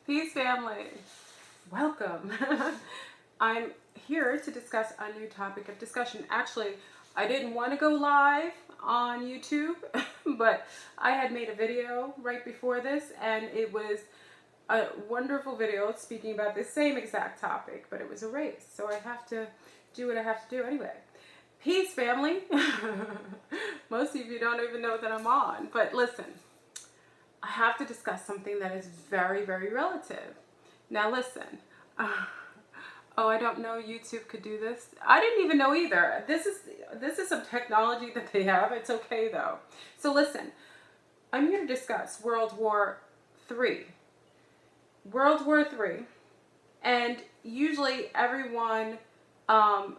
Peace, family. Welcome. I'm here to discuss a new topic of discussion. Actually, I didn't want to go live on YouTube, but I had made a video right before this, and it was a wonderful video speaking about the same exact topic, but it was a race. So I have to do what I have to do anyway. Peace, family. Most of you don't even know that I'm on, but listen. I have to discuss something that is very, very relative. Now listen. Oh, I don't know YouTube could do this. I didn't even know either. This is some technology that they have. It's okay though. So listen, I'm here to discuss World War III. World War III. And usually everyone kind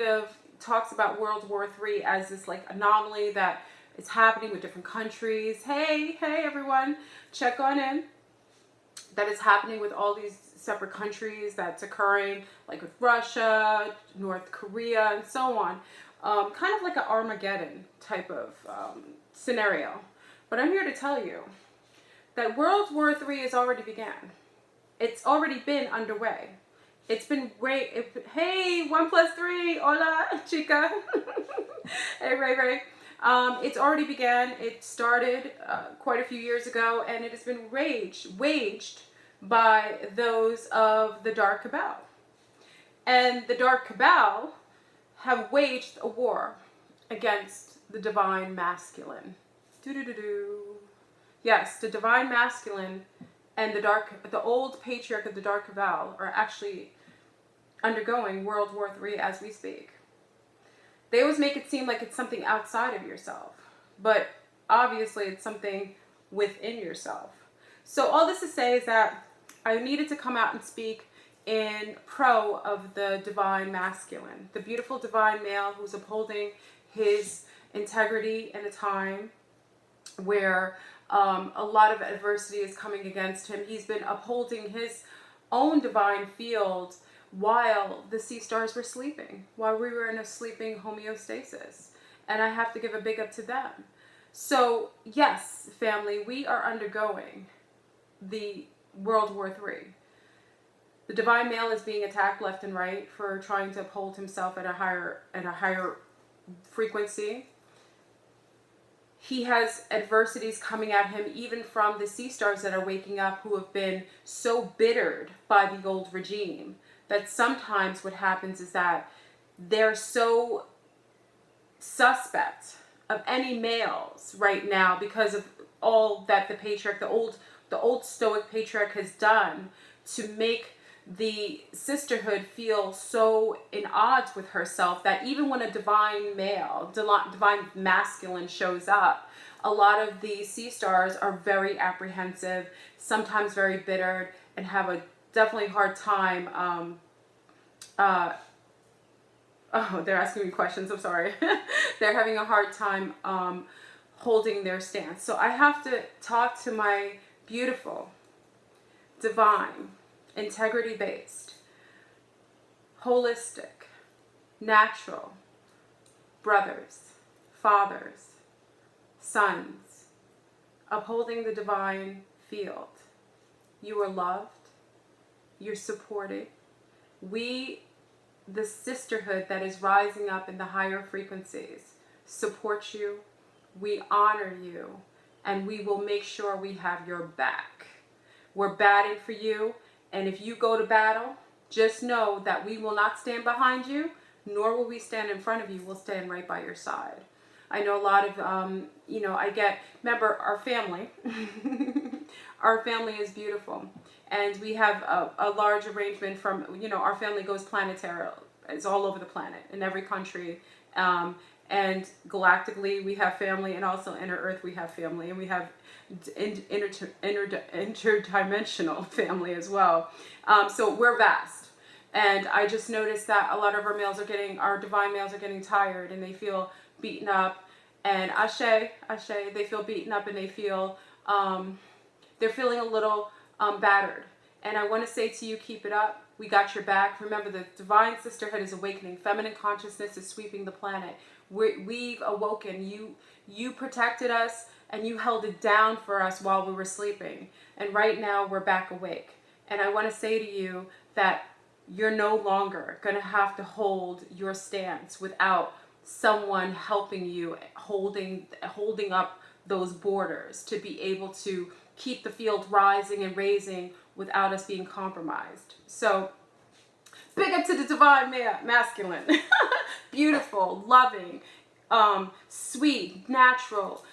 of talks about World War III as this like anomaly that it's happening with different countries. Hey everyone, check on in. That is happening with all these separate countries that's occurring, like with Russia, North Korea, and so on. Kind of like an Armageddon type of scenario. But I'm here to tell you that World War III has already began. It's already been underway. It's been hey, 1 + 3, hola, chica. Hey, Ray. It's already began. It started quite a few years ago, and it has been waged by those of the Dark Cabal. And the Dark Cabal have waged a war against the divine masculine. Yes, the divine masculine and the old patriarch of the Dark Cabal are actually undergoing World War III as we speak. They always make it seem like it's something outside of yourself, but obviously it's something within yourself. So all this to say is that I needed to come out and speak in pro of the divine masculine, the beautiful divine male who's upholding his integrity in a time where a lot of adversity is coming against him. He's been upholding his own divine field while the sea stars were sleeping, while we were in a sleeping homeostasis. And I have to give a big up to them. So yes, family, we are undergoing the World War III. The divine male is being attacked left and right for trying to uphold himself at a higher frequency. He has adversities coming at him even from the sea stars that are waking up, who have been so bittered by the old regime that sometimes what happens is that they're so suspect of any males right now because of all that the patriarch, the old stoic patriarch has done to make the sisterhood feel so in odds with herself that even when a divine male, divine masculine shows up, a lot of the sea stars are very apprehensive, sometimes very bitter, and have a definitely hard time. Oh, they're asking me questions. I'm sorry. They're having a hard time holding their stance. So I have to talk to my beautiful, divine, integrity-based, holistic, natural brothers, fathers, sons, upholding the divine field. You are loved. You're supported. We, the sisterhood that is rising up in the higher frequencies, support you. We honor you, and we will make sure we have your back. We're batting for you, and if you go to battle, just know that we will not stand behind you, nor will we stand in front of you. We'll stand right by your side. I know a lot of, remember our family. Our family is beautiful. And we have a large arrangement from, our family goes planetary. It's all over the planet, in every country. And galactically, we have family, and also inner Earth, we have family. And we have interdimensional family as well. So we're vast. And I just noticed that a lot of our divine males are getting tired, and they feel beaten up. And ashe, they feel beaten up, and they feel, they're feeling a little battered. And I want to say to you, keep it up. We got your back. Remember, the divine sisterhood is awakening. Feminine consciousness is sweeping the planet. We've awoken. You protected us, and you held it down for us while we were sleeping. And right now we're back awake. And I want to say to you that you're no longer going to have to hold your stance without someone helping you, holding up those borders to be able to keep the field rising and raising without us being compromised. So big up to the divine masculine. Beautiful, loving, sweet, natural,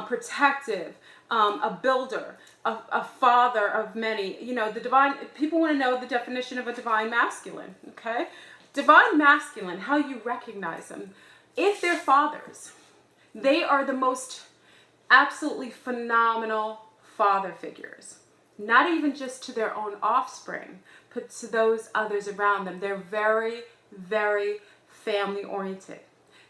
protective, a builder, a father of many. You know, the divine, people want to know the definition of a divine masculine, okay? Divine masculine, how you recognize them. If they're fathers, they are the most absolutely phenomenal father figures. Not even just to their own offspring, but to those others around them. They're very, very family oriented.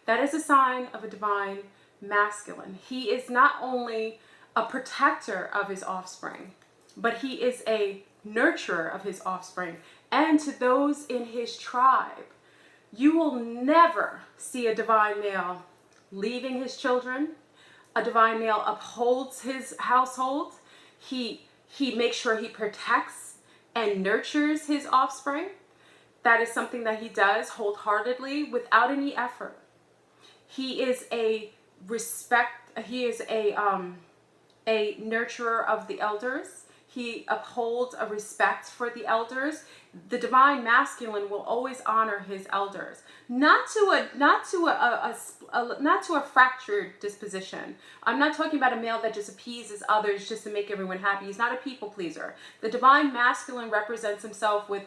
That is a sign of a divine masculine. He is not only a protector of his offspring, but he is a nurturer of his offspring. And to those in his tribe, you will never see a divine male leaving his children. A divine male upholds his household. He makes sure he protects and nurtures his offspring. That is something that he does wholeheartedly without any effort. He is a nurturer of the elders. He upholds a respect for the elders. The divine masculine will always honor his elders, not to a fractured disposition. I'm not talking about a male that just appeases others just to make everyone happy. He's not a people pleaser. The divine masculine represents himself with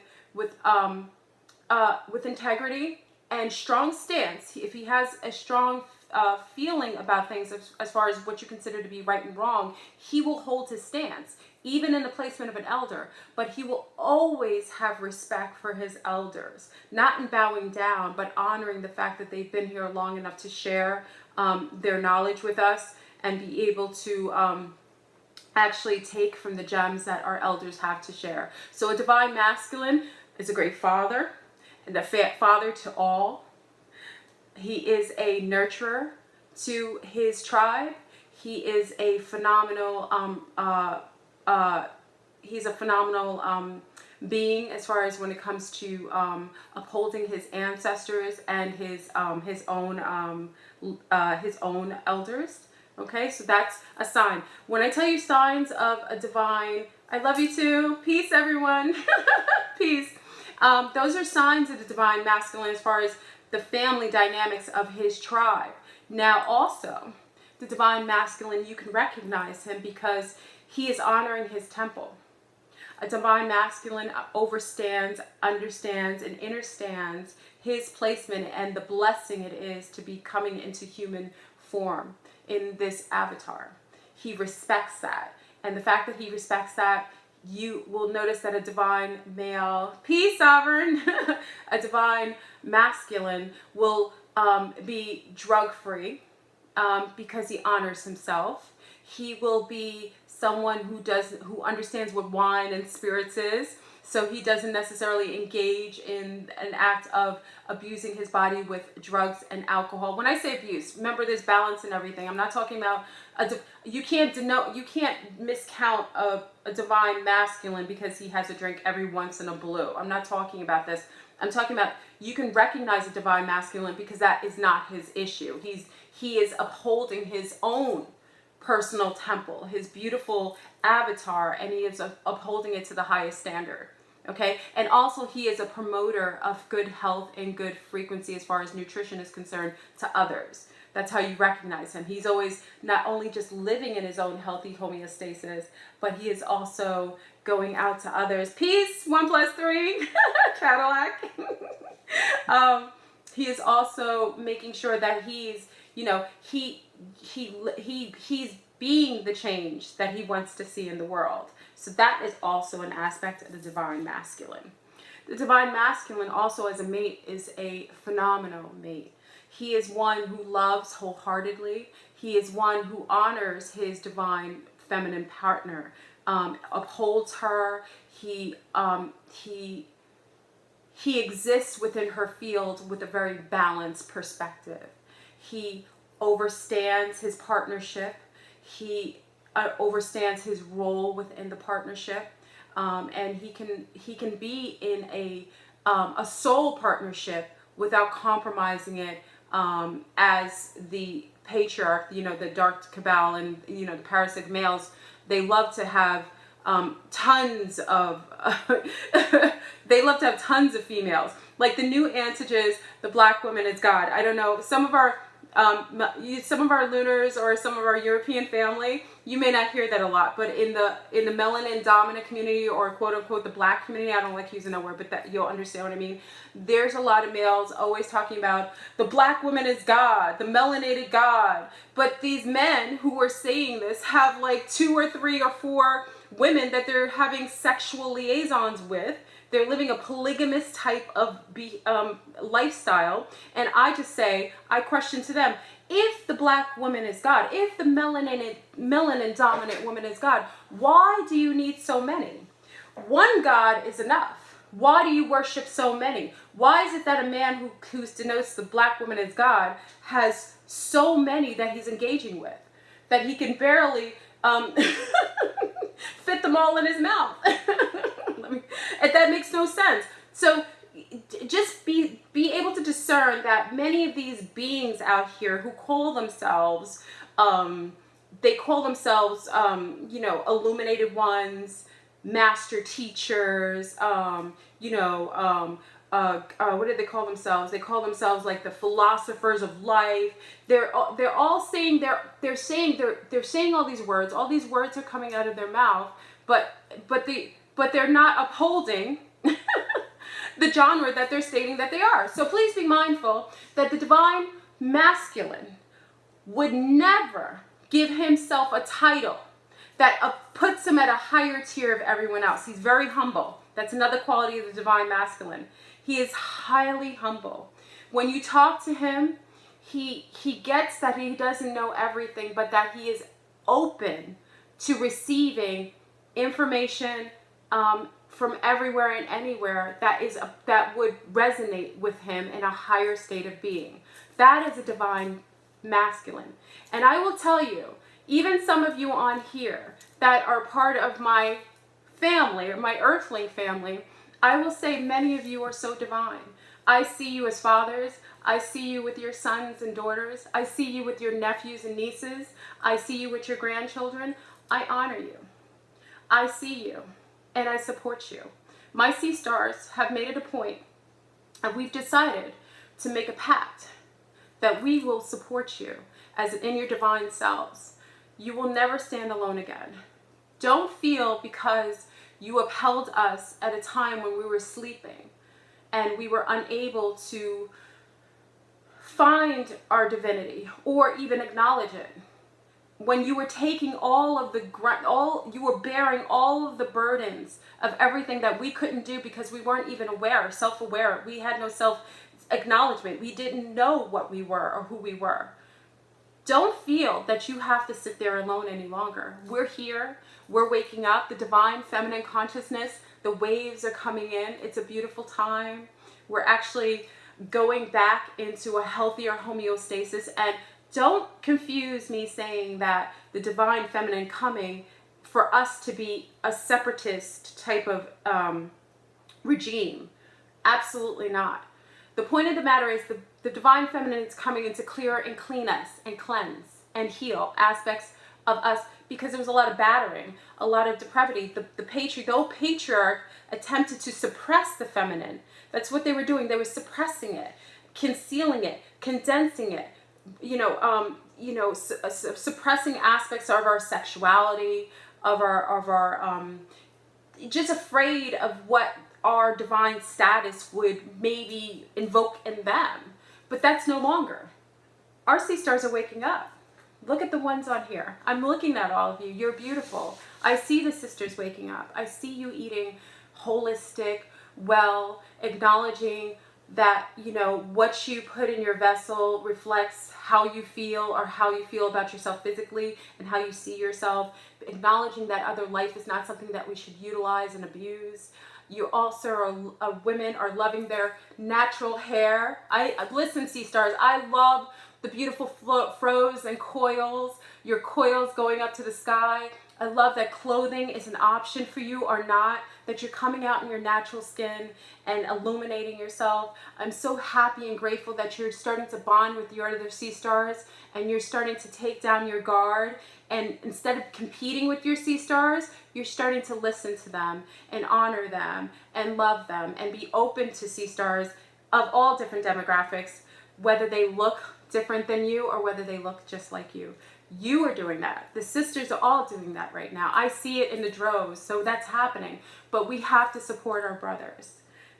integrity and strong stance. If he has a strong feeling about things as far as what you consider to be right and wrong, he will hold his stance, even in the placement of an elder. But he will always have respect for his elders, not in bowing down, but honoring the fact that they've been here long enough to share their knowledge with us and be able to actually take from the gems that our elders have to share. So a divine masculine is a great father, and a father to all. He is a nurturer to his tribe. He is a phenomenal being as far as when it comes to upholding his ancestors and his own elders. Okay, so that's a sign. When I tell you signs of a divine, I love you too. Peace, everyone. Peace. Those are signs of the divine masculine as far as the family dynamics of his tribe. Now also, the divine masculine, you can recognize him because he is honoring his temple. A divine masculine understands, and understands his placement and the blessing it is to be coming into human form in this avatar. He respects that. And the fact that he respects that, you will notice that a divine male, peace sovereign, a divine masculine will be drug-free because he honors himself. He will be someone who understands what wine and spirits is, so he doesn't necessarily engage in an act of abusing his body with drugs and alcohol. When I say abuse, remember there's balance in everything. I'm not talking about you can't miscount a divine masculine because he has a drink every once in a blue. I'm not talking about this. I'm talking about you can recognize a divine masculine because that is not his issue. He is upholding his own personal temple, his beautiful avatar, and he is upholding it to the highest standard. Okay, and also he is a promoter of good health and good frequency as far as nutrition is concerned to others. That's how you recognize him. He's always not only just living in his own healthy homeostasis, but he is also going out to others. Peace, 1 + 3, Cadillac. He is also making sure that he's being the change that he wants to see in the world. So that is also an aspect of the divine masculine. The divine masculine also as a mate is a phenomenal mate. He is one who loves wholeheartedly. He is one who honors his divine feminine partner, upholds her. He exists within her field with a very balanced perspective. He overstands his partnership. he understands his role within the partnership, and he can be in a soul partnership without compromising it, as the patriarch, the dark cabal, and the parasitic males. They love to have tons of they love to have tons of females. Like the new antiges, the black woman is God. I don't know, some of our lunars or some of our European family, you may not hear that a lot, but in the melanin dominant community, or quote unquote the black community, I don't like using that word, but that you'll understand what I mean. There's a lot of males always talking about the black woman is God, the melanated God. But these men who are saying this have like 2 or 3 or 4 women that they're having sexual liaisons with. They're living a polygamous type of lifestyle. And I question to them, if the black woman is God, if the melanin dominant woman is God, why do you need so many? One God is enough. Why do you worship so many? Why is it that a man who denotes the black woman as God has so many that he's engaging with, that he can barely fit them all in his mouth? That makes no sense. So just be able to discern that many of these beings out here who call themselves, illuminated ones, master teachers, what did they call themselves? They call themselves like the philosophers of life. They're all saying they're saying all these words. All these words are coming out of their mouth, but they're not upholding the genre that they're stating that they are. So please be mindful that the divine masculine would never give himself a title that puts him at a higher tier of everyone else. He's very humble. That's another quality of the divine masculine. He is highly humble. When you talk to him, he gets that he doesn't know everything, but that he is open to receiving information from everywhere and anywhere that would resonate with him in a higher state of being. That is a divine masculine. And I will tell you, even some of you on here that are part of my family, or my earthling family, I will say many of you are so divine. I see you as fathers. I see you with your sons and daughters. I see you with your nephews and nieces. I see you with your grandchildren. I honor you. I see you, and I support you. My sea stars have made it a point, and we've decided to make a pact that we will support you as in your divine selves. You will never stand alone again. Don't feel because you upheld us at a time when we were sleeping and we were unable to find our divinity or even acknowledge it. When you were taking you were bearing all of the burdens of everything that we couldn't do because we weren't even self-aware. We had no self-acknowledgement. We didn't know what we were or who we were. Don't feel that you have to sit there alone any longer. We're here. We're waking up. The divine feminine consciousness, the waves are coming in. It's a beautiful time. We're actually going back into a healthier homeostasis. And don't confuse me saying that the divine feminine coming for us to be a separatist type of regime. Absolutely not. The point of the matter is the divine feminine is coming in to clear and clean us and cleanse and heal aspects of us, because there was a lot of battering, a lot of depravity. The old patriarch attempted to suppress the feminine. That's what they were doing. They were suppressing it, concealing it, condensing it, suppressing aspects of our sexuality, of our just afraid of what our divine status would maybe invoke in them. But that's no longer. Our sea stars are waking up. Look at the ones on here. I'm looking at all of you. You're beautiful. I see the sisters waking up. I see you eating holistic, well, acknowledging that, what you put in your vessel reflects how you feel, or how you feel about yourself physically and how you see yourself. Acknowledging that other life is not something that we should utilize and abuse. You also women are loving their natural hair. Listen, sea stars, I love the beautiful froze and coils, your coils going up to the sky. I love that clothing is an option for you or not, that you're coming out in your natural skin and illuminating yourself. I'm so happy and grateful that you're starting to bond with your other sea stars and you're starting to take down your guard. And instead of competing with your sea stars, you're starting to listen to them and honor them and love them and be open to sea stars of all different demographics, whether they look different than you or whether they look just like you. You are doing that. The sisters are all doing that right now. I see it in the droves, so that's happening. But we have to support our brothers.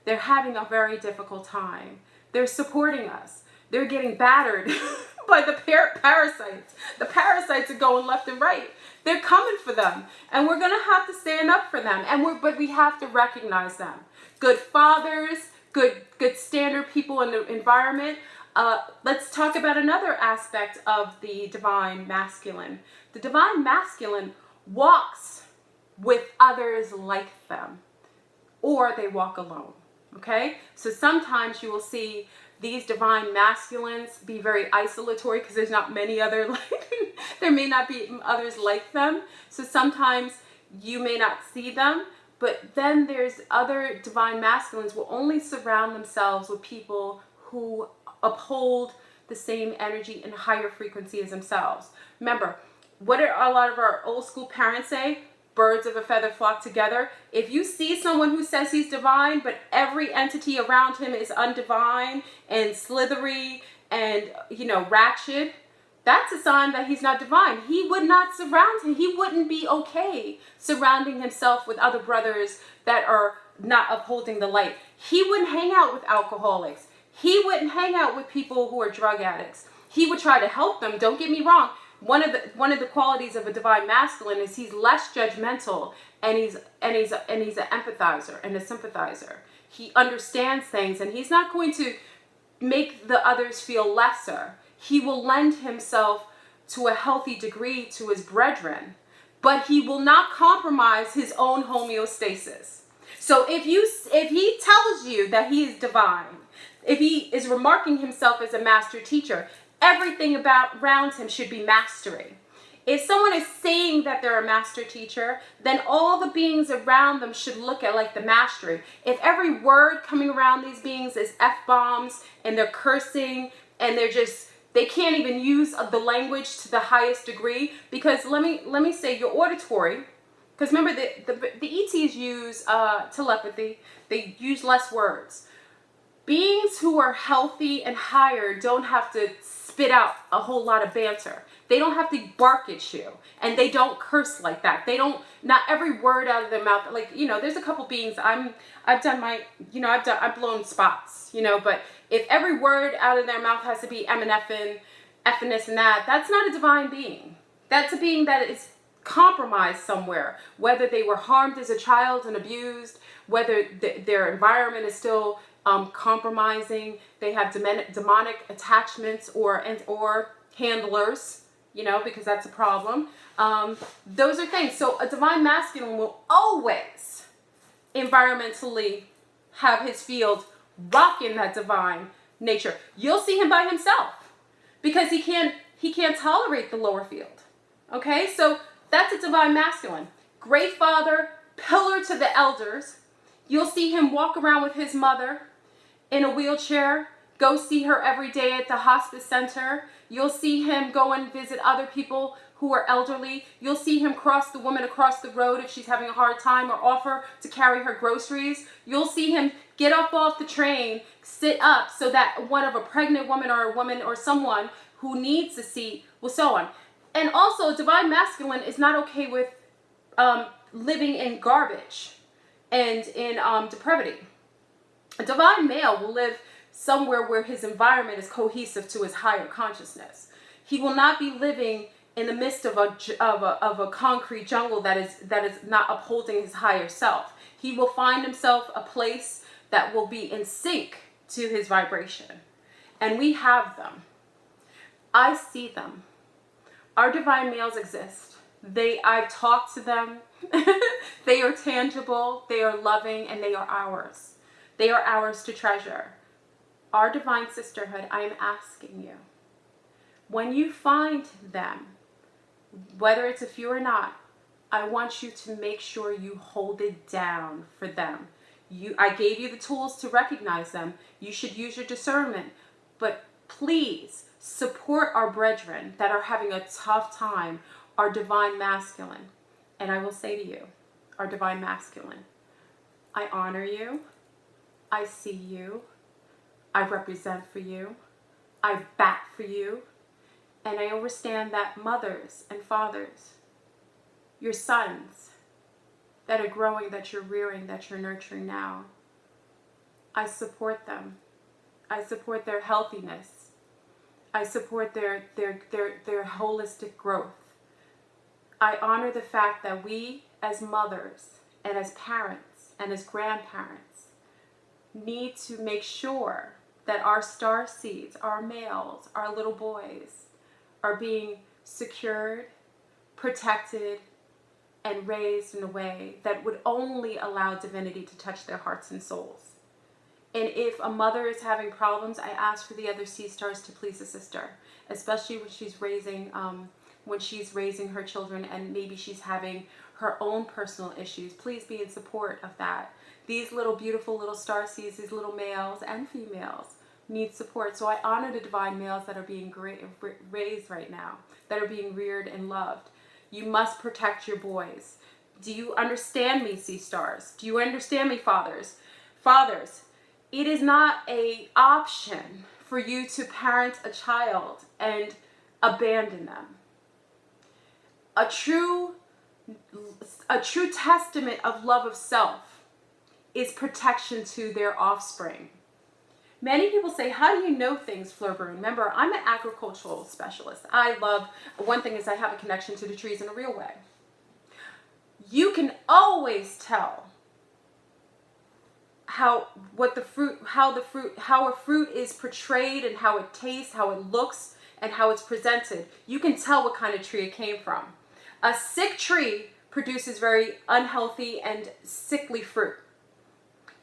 They're having a very difficult time. They're supporting us. They're getting battered by the parasites. The parasites are going left and right. They're coming for them, and we're going to have to stand up for them. But we have to recognize them. Good fathers, good standard people in the environment. Let's talk about another aspect of the divine masculine. The divine masculine walks with others like them, or they walk alone. Okay? So sometimes you will see these divine masculines be very isolatory because there's not many other like there may not be others like them. So sometimes you may not see them, but then there's other divine masculines will only surround themselves with people who uphold the same energy and higher frequency as themselves. Remember, what do a lot of our old school parents say? Birds of a feather flock together. If you see someone who says he's divine, but every entity around him is undivine and slithery and, ratchet, that's a sign that he's not divine. He would not surround him. He wouldn't be okay surrounding himself with other brothers that are not upholding the light. He wouldn't hang out with alcoholics. He wouldn't hang out with people who are drug addicts. He would try to help them. Don't get me wrong. One of the qualities of a divine masculine is he's less judgmental and he's an empathizer and a sympathizer. He understands things and he's not going to make the others feel lesser. He will lend himself to a healthy degree to his brethren, but he will not compromise his own homeostasis. So if he tells you that he is divine, if he is remarking himself as a master teacher, everything around him should be mastery. If someone is saying that they're a master teacher, then all the beings around them should look at like the mastery. If every word coming around these beings is F-bombs and they're cursing and they can't even use the language to the highest degree, because let me say your auditory, because remember the ETs use telepathy, they use less words. Beings who are healthy and higher don't have to spit out a whole lot of banter. They don't have to bark at you, and they don't curse like that. Not every word out of their mouth, there's a couple beings I've blown spots, but if every word out of their mouth has to be em and effing this and that's not a divine being. That's a being that is compromised somewhere, whether they were harmed as a child and abused, whether their environment is still compromising, they have demonic attachments or handlers, because that's a problem. Those are things. So a divine masculine will always environmentally have his field rock in that divine nature. You'll see him by himself because he can't tolerate the lower field. Okay, so that's a divine masculine. Great father, pillar to the elders. You'll see him walk around with his mother in a wheelchair, go see her every day at the hospice center. You'll see him go and visit other people who are elderly. You'll see him cross the woman across the road if she's having a hard time or offer to carry her groceries. You'll see him get up off the train, sit up so that one of a pregnant woman or someone who needs a seat will so on. And also, divine masculine is not okay with living in garbage and in depravity. A divine male will live somewhere where his environment is cohesive to his higher consciousness. He will not be living in the midst of a concrete jungle that is not upholding his higher self. He will find himself a place that will be in sync to his vibration. And we have them. I see them. Our divine males exist. I've talked to them. They are tangible, they are loving, and they are ours. They are ours to treasure. Our divine sisterhood, I am asking you, When you find them, whether it's a few or not, I want you to make sure you hold it down for them. I gave you the tools to recognize them. You should use your discernment. But please support our brethren that are having a tough time, our divine masculine. And I will say to you, our divine masculine, I honor you. I see you. I represent for you. I bat for you. And I understand that mothers and fathers, your sons that are growing, that you're rearing, that you're nurturing now, I support them. I support their healthiness. I support their holistic growth. I honor the fact that we as mothers and as parents and as grandparents need to make sure that our star seeds, our males, our little boys, are being secured, protected, and raised in a way that would only allow divinity to touch their hearts and souls. And if a mother is having problems, I ask for the other sea stars to please assist her, especially when she's raising her children and maybe she's having her own personal issues. Please be in support of that. These little beautiful little star seeds, these little males and females, need support. So I honor the divine males that are being raised right now, that are being reared and loved. You must protect your boys. Do you understand me, sea stars? Do you understand me, fathers? Fathers, it is not an option for you to parent a child and abandon them. A true testament of love of self is protection to their offspring. Many people say, how do you know things, Fleur Brune? Remember, I'm an agricultural specialist. One thing is I have a connection to the trees in a real way. You can always tell how a fruit is portrayed and how it tastes, how it looks, and how it's presented. You can tell what kind of tree it came from. A sick tree produces very unhealthy and sickly fruit.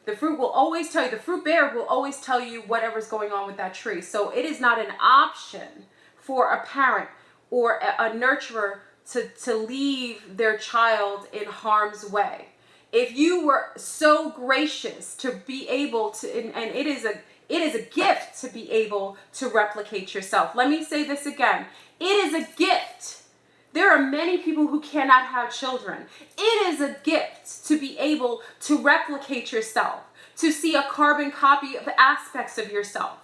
The fruit will always tell you, the fruit bearer will always tell you whatever's going on with that tree. So it is not an option for a parent or a nurturer to leave their child in harm's way. If you were so gracious to be able to, and it is a gift to be able to replicate yourself. Let me say this again. It is a gift. There are many people who cannot have children. It is a gift to be able to replicate yourself, to see a carbon copy of aspects of yourself.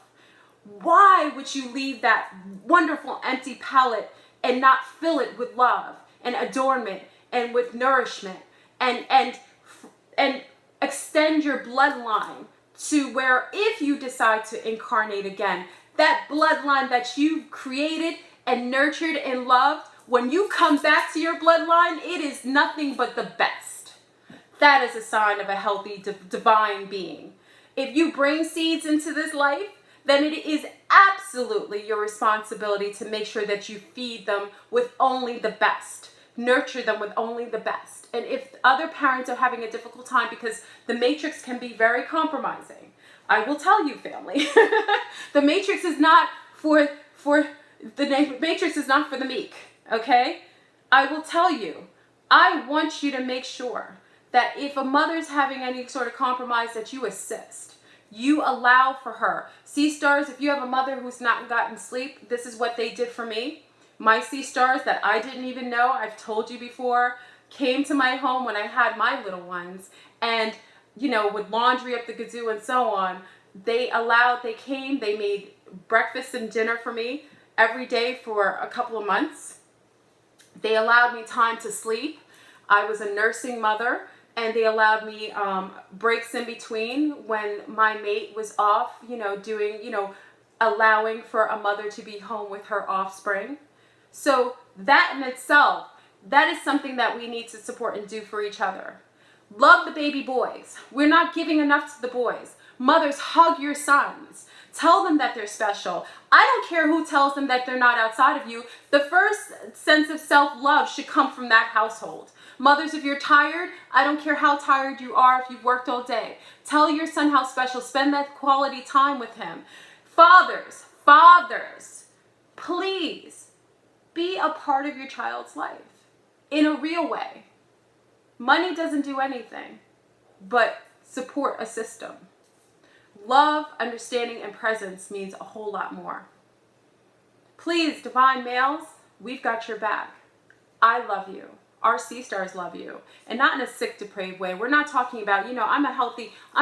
Why would you leave that wonderful empty palette and not fill it with love and adornment and with nourishment and extend your bloodline to where, if you decide to incarnate again, that bloodline that you created and nurtured and loved, when you come back to your bloodline, it is nothing but the best. That is a sign of a healthy divine being. If you bring seeds into this life, then it is absolutely your responsibility to make sure that you feed them with only the best. Nurture them with only the best. And if other parents are having a difficult time, because the matrix can be very compromising, I will tell you, family, the matrix is not for the matrix is not for the meek. Okay? I will tell you, I want you to make sure that if a mother's having any sort of compromise, that you assist. You allow for her. Sea stars, if you have a mother who's not gotten sleep, this is what they did for me. My sea stars that I didn't even know, I've told you before, came to my home when I had my little ones. And, with laundry up the gazoo and so on, they came, they made breakfast and dinner for me every day for a couple of months. They allowed me time to sleep. I was a nursing mother, and they allowed me breaks in between when my mate was off, allowing for a mother to be home with her offspring. So that in itself, that is something that we need to support and do for each other. Love the baby boys. We're not giving enough to the boys. Mothers, hug your sons. Tell them that they're special. I don't care who tells them that they're not outside of you. The first sense of self-love should come from that household. Mothers, if you're tired, I don't care how tired you are, if you've worked all day. Tell your son how special. Spend that quality time with him. Fathers, please be a part of your child's life in a real way. Money doesn't do anything but support a system. Love, understanding, and presence means a whole lot more. Please, divine males, we've got your back. I love you. Our sea stars love you, and not in a sick, depraved way. We're not talking about, I'm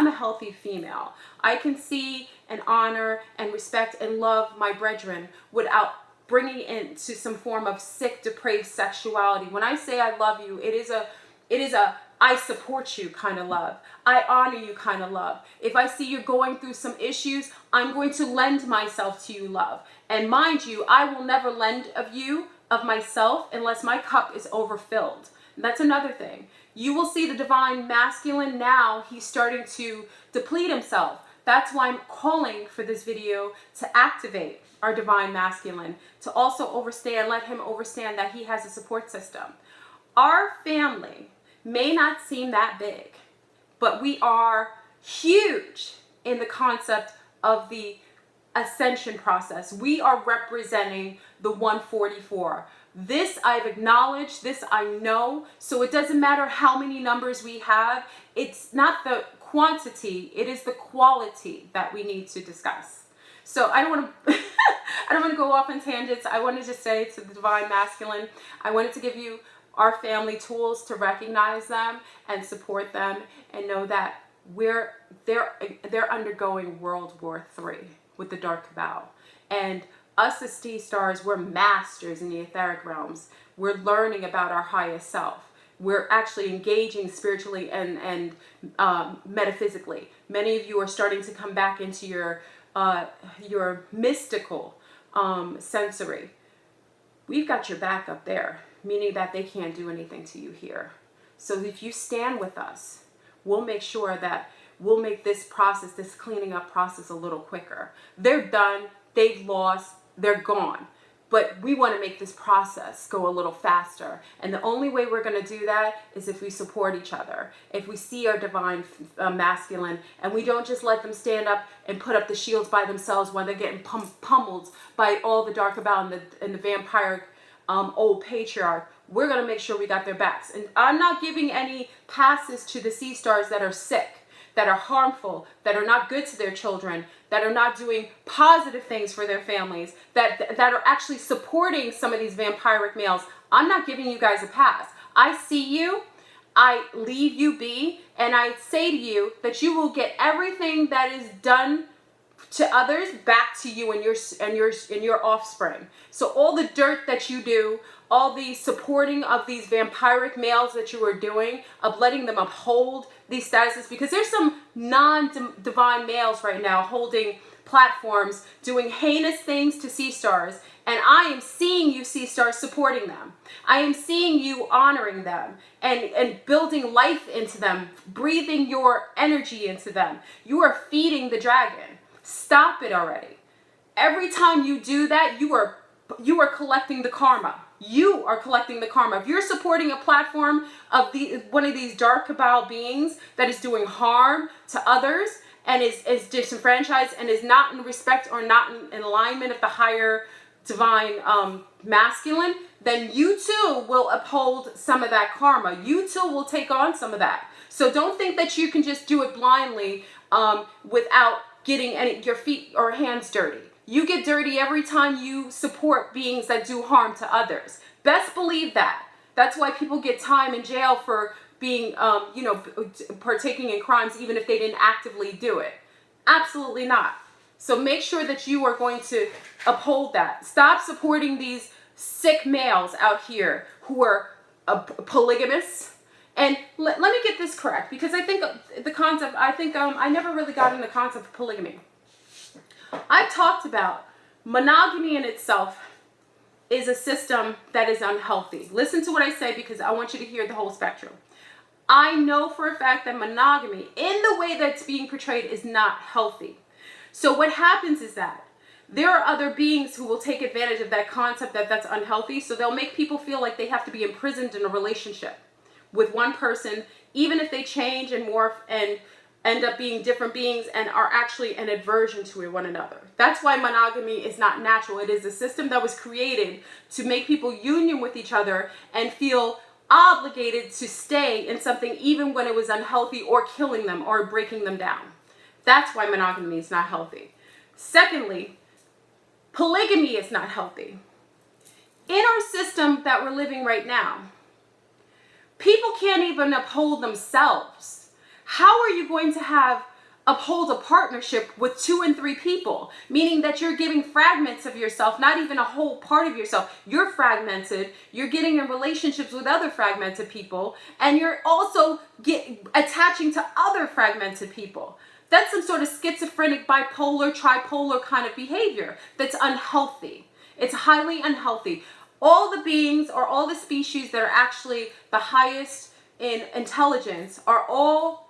a healthy female. I can see and honor and respect and love my brethren without bringing into some form of sick, depraved sexuality. When I say I love you, it is a I support you kind of love. I honor you kind of love. If I see you're going through some issues, I'm going to lend myself to you, love. And mind you, I will never lend of myself unless my cup is overfilled. And that's another thing. You will see the divine masculine now, he's starting to deplete himself. That's why I'm calling for this video to activate our divine masculine, to also let him understand that he has a support system. Our family may not seem that big, but we are huge in the concept of the ascension process. We are representing the 144. This I've acknowledged, this I know, so it doesn't matter how many numbers we have. It's not the quantity, it is the quality that we need to discuss. So I don't want to I don't want to go off on tangents. I wanted to say to the divine masculine, I wanted to give you our family tools to recognize them and support them and know that they're undergoing World War III with the Dark Cabal. And us as sea stars, we're masters in the etheric realms. We're learning about our highest self. We're actually engaging spiritually and metaphysically. Many of you are starting to come back into your mystical sensory. We've got your back up there, meaning that they can't do anything to you here. So if you stand with us, we'll make sure that we'll make this process, this cleaning up process, a little quicker. They're done, they've lost, they're gone. But we want to make this process go a little faster. And the only way we're going to do that is if we support each other. If we see our divine masculine and we don't just let them stand up and put up the shields by themselves when they're getting pummeled by all the Dark Cabal and the vampiric old patriarch. We're going to make sure we got their backs. And I'm not giving any passes to the sea stars that are sick, that are harmful, that are not good to their children, that are not doing positive things for their families, that are actually supporting some of these vampiric males. I'm not giving you guys a pass. I see you, I leave you be, and I say to you that you will get everything that is done to others back to you and your offspring. So all the dirt that you do, all the supporting of these vampiric males that you are doing, of letting them uphold these statuses, because there's some non-divine males right now holding platforms, doing heinous things to sea stars, and I am seeing you sea stars supporting them. I am seeing you honoring them and building life into them, breathing your energy into them. You are feeding the dragon. Stop it already. Every time you do that, you are collecting the karma. You are collecting the karma. If you're supporting a platform of one of these Dark Cabal beings that is doing harm to others and is disenfranchised and is not in respect or not in alignment of the higher divine masculine, then you too will uphold some of that karma. You too will take on some of that. So don't think that you can just do it blindly without getting your feet or hands dirty. You get dirty every time you support beings that do harm to others. Best believe that. That's why people get time in jail for being, partaking in crimes even if they didn't actively do it. Absolutely not. So make sure that you are going to uphold that. Stop supporting these sick males out here who are polygamous. And let me get this correct, because I think I never really got into the concept of polygamy. I've talked about monogamy in itself is a system that is unhealthy. Listen to what I say, because I want you to hear the whole spectrum. I know for a fact that monogamy, in the way that's being portrayed, is not healthy. So what happens is that there are other beings who will take advantage of that concept that's unhealthy. So they'll make people feel like they have to be imprisoned in a relationship with one person, even if they change and morph and end up being different beings and are actually an aversion to one another. That's why monogamy is not natural. It is a system that was created to make people union with each other and feel obligated to stay in something even when it was unhealthy or killing them or breaking them down. That's why monogamy is not healthy. Secondly, polygamy is not healthy. In our system that we're living right now, people can't even uphold themselves. How are you going to uphold a partnership with 2 and 3 people? Meaning that you're giving fragments of yourself, not even a whole part of yourself. You're fragmented. You're getting in relationships with other fragmented people, and you're also attaching to other fragmented people. That's some sort of schizophrenic, bipolar, tripolar kind of behavior that's unhealthy. It's highly unhealthy. All the beings or all the species that are actually the highest in intelligence are all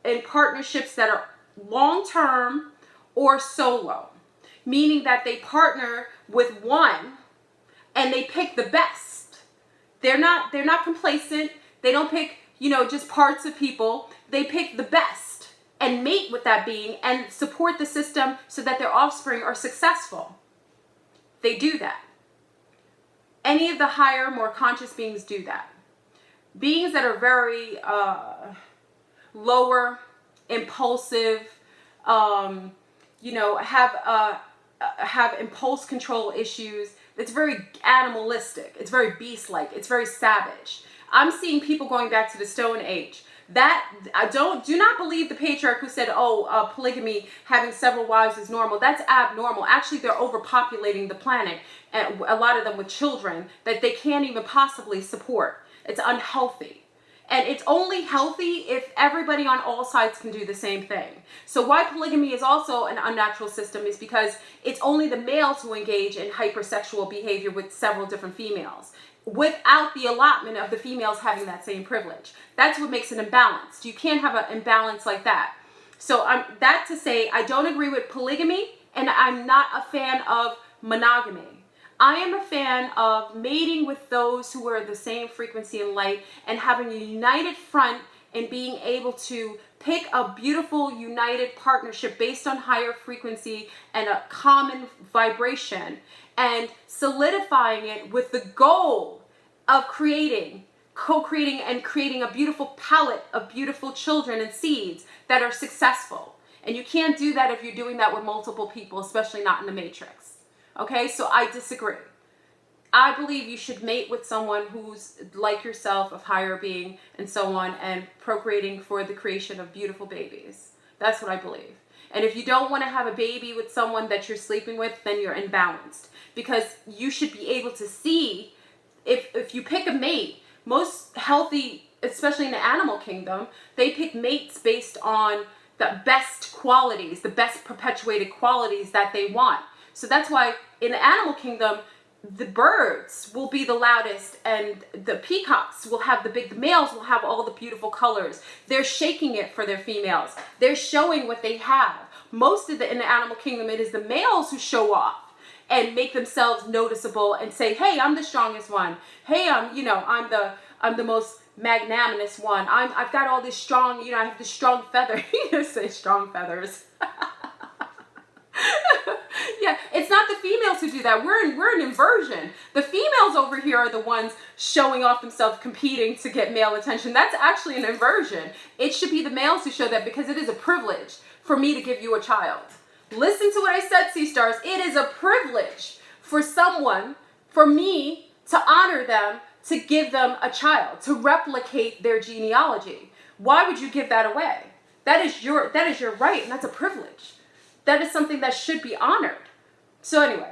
in partnerships that are long-term or solo, meaning that they partner with one and they pick the best. They're not complacent. They don't pick, just parts of people. They pick the best and mate with that being and support the system so that their offspring are successful. They do that. Any of the higher, more conscious beings do that. Beings that are very lower, impulsive, have impulse control issues. It's very animalistic. It's very beast-like. It's very savage. I'm seeing people going back to the Stone Age. That do not believe the patriarch who said, polygamy, having several wives is normal. That's abnormal. Actually, they're overpopulating the planet, and a lot of them with children that they can't even possibly support. It's unhealthy. And it's only healthy if everybody on all sides can do the same thing. So why polygamy is also an unnatural system is because it's only the males who engage in hypersexual behavior with several different females, without the allotment of the females having that same privilege. That's what makes it imbalanced. You can't have an imbalance like that. So that to say, I don't agree with polygamy, and I'm not a fan of monogamy. I am a fan of mating with those who are the same frequency and light and having a united front and being able to pick a beautiful united partnership based on higher frequency and a common vibration and solidifying it with the goal of co-creating and creating a beautiful palette of beautiful children and seeds that are successful. And you can't do that if you're doing that with multiple people, especially not in the matrix. Okay, so I disagree. I believe you should mate with someone who's like yourself, of higher being, and so on, and procreating for the creation of beautiful babies. That's what I believe. And if you don't want to have a baby with someone that you're sleeping with, then you're imbalanced. Because you should be able to see, if you pick a mate, most healthy, especially in the animal kingdom, they pick mates based on the best qualities, the best perpetuated qualities that they want. So that's why in the animal kingdom, the birds will be the loudest and the peacocks will have the males will have all the beautiful colors. They're shaking it for their females. They're showing what they have. Most of in the animal kingdom, it is the males who show off and make themselves noticeable and say, hey, I'm the strongest one. Hey, I'm the most magnanimous one. I've got all this strong, I have this strong feather. You say strong feathers. Yeah, it's not the females who do that. We're an inversion. The females over here are the ones showing off themselves, competing to get male attention. That's actually an inversion. It should be the males who show that, because it is a privilege for me to give you a child. Listen to what I said, Sea Stars. It is a privilege for me to honor them, to give them a child, to replicate their genealogy. Why would you give that away? That is your right, and that's a privilege. That is something that should be honored. So anyway,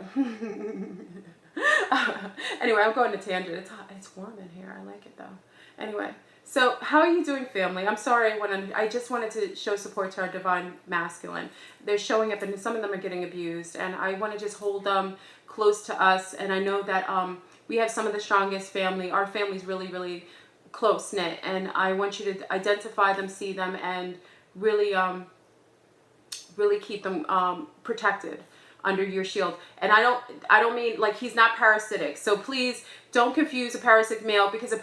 I'm going to tangent. It's warm in here. I like it though. Anyway, so how are you doing, family? I'm sorry. I just wanted to show support to our divine masculine. They're showing up, and some of them are getting abused, and I want to just hold them close to us. And I know that we have some of the strongest family. Our family's really, really close knit, and I want you to identify them, see them, and really keep them protected. under your shield. And I don't mean like he's not parasitic. So please don't confuse a parasitic male, because a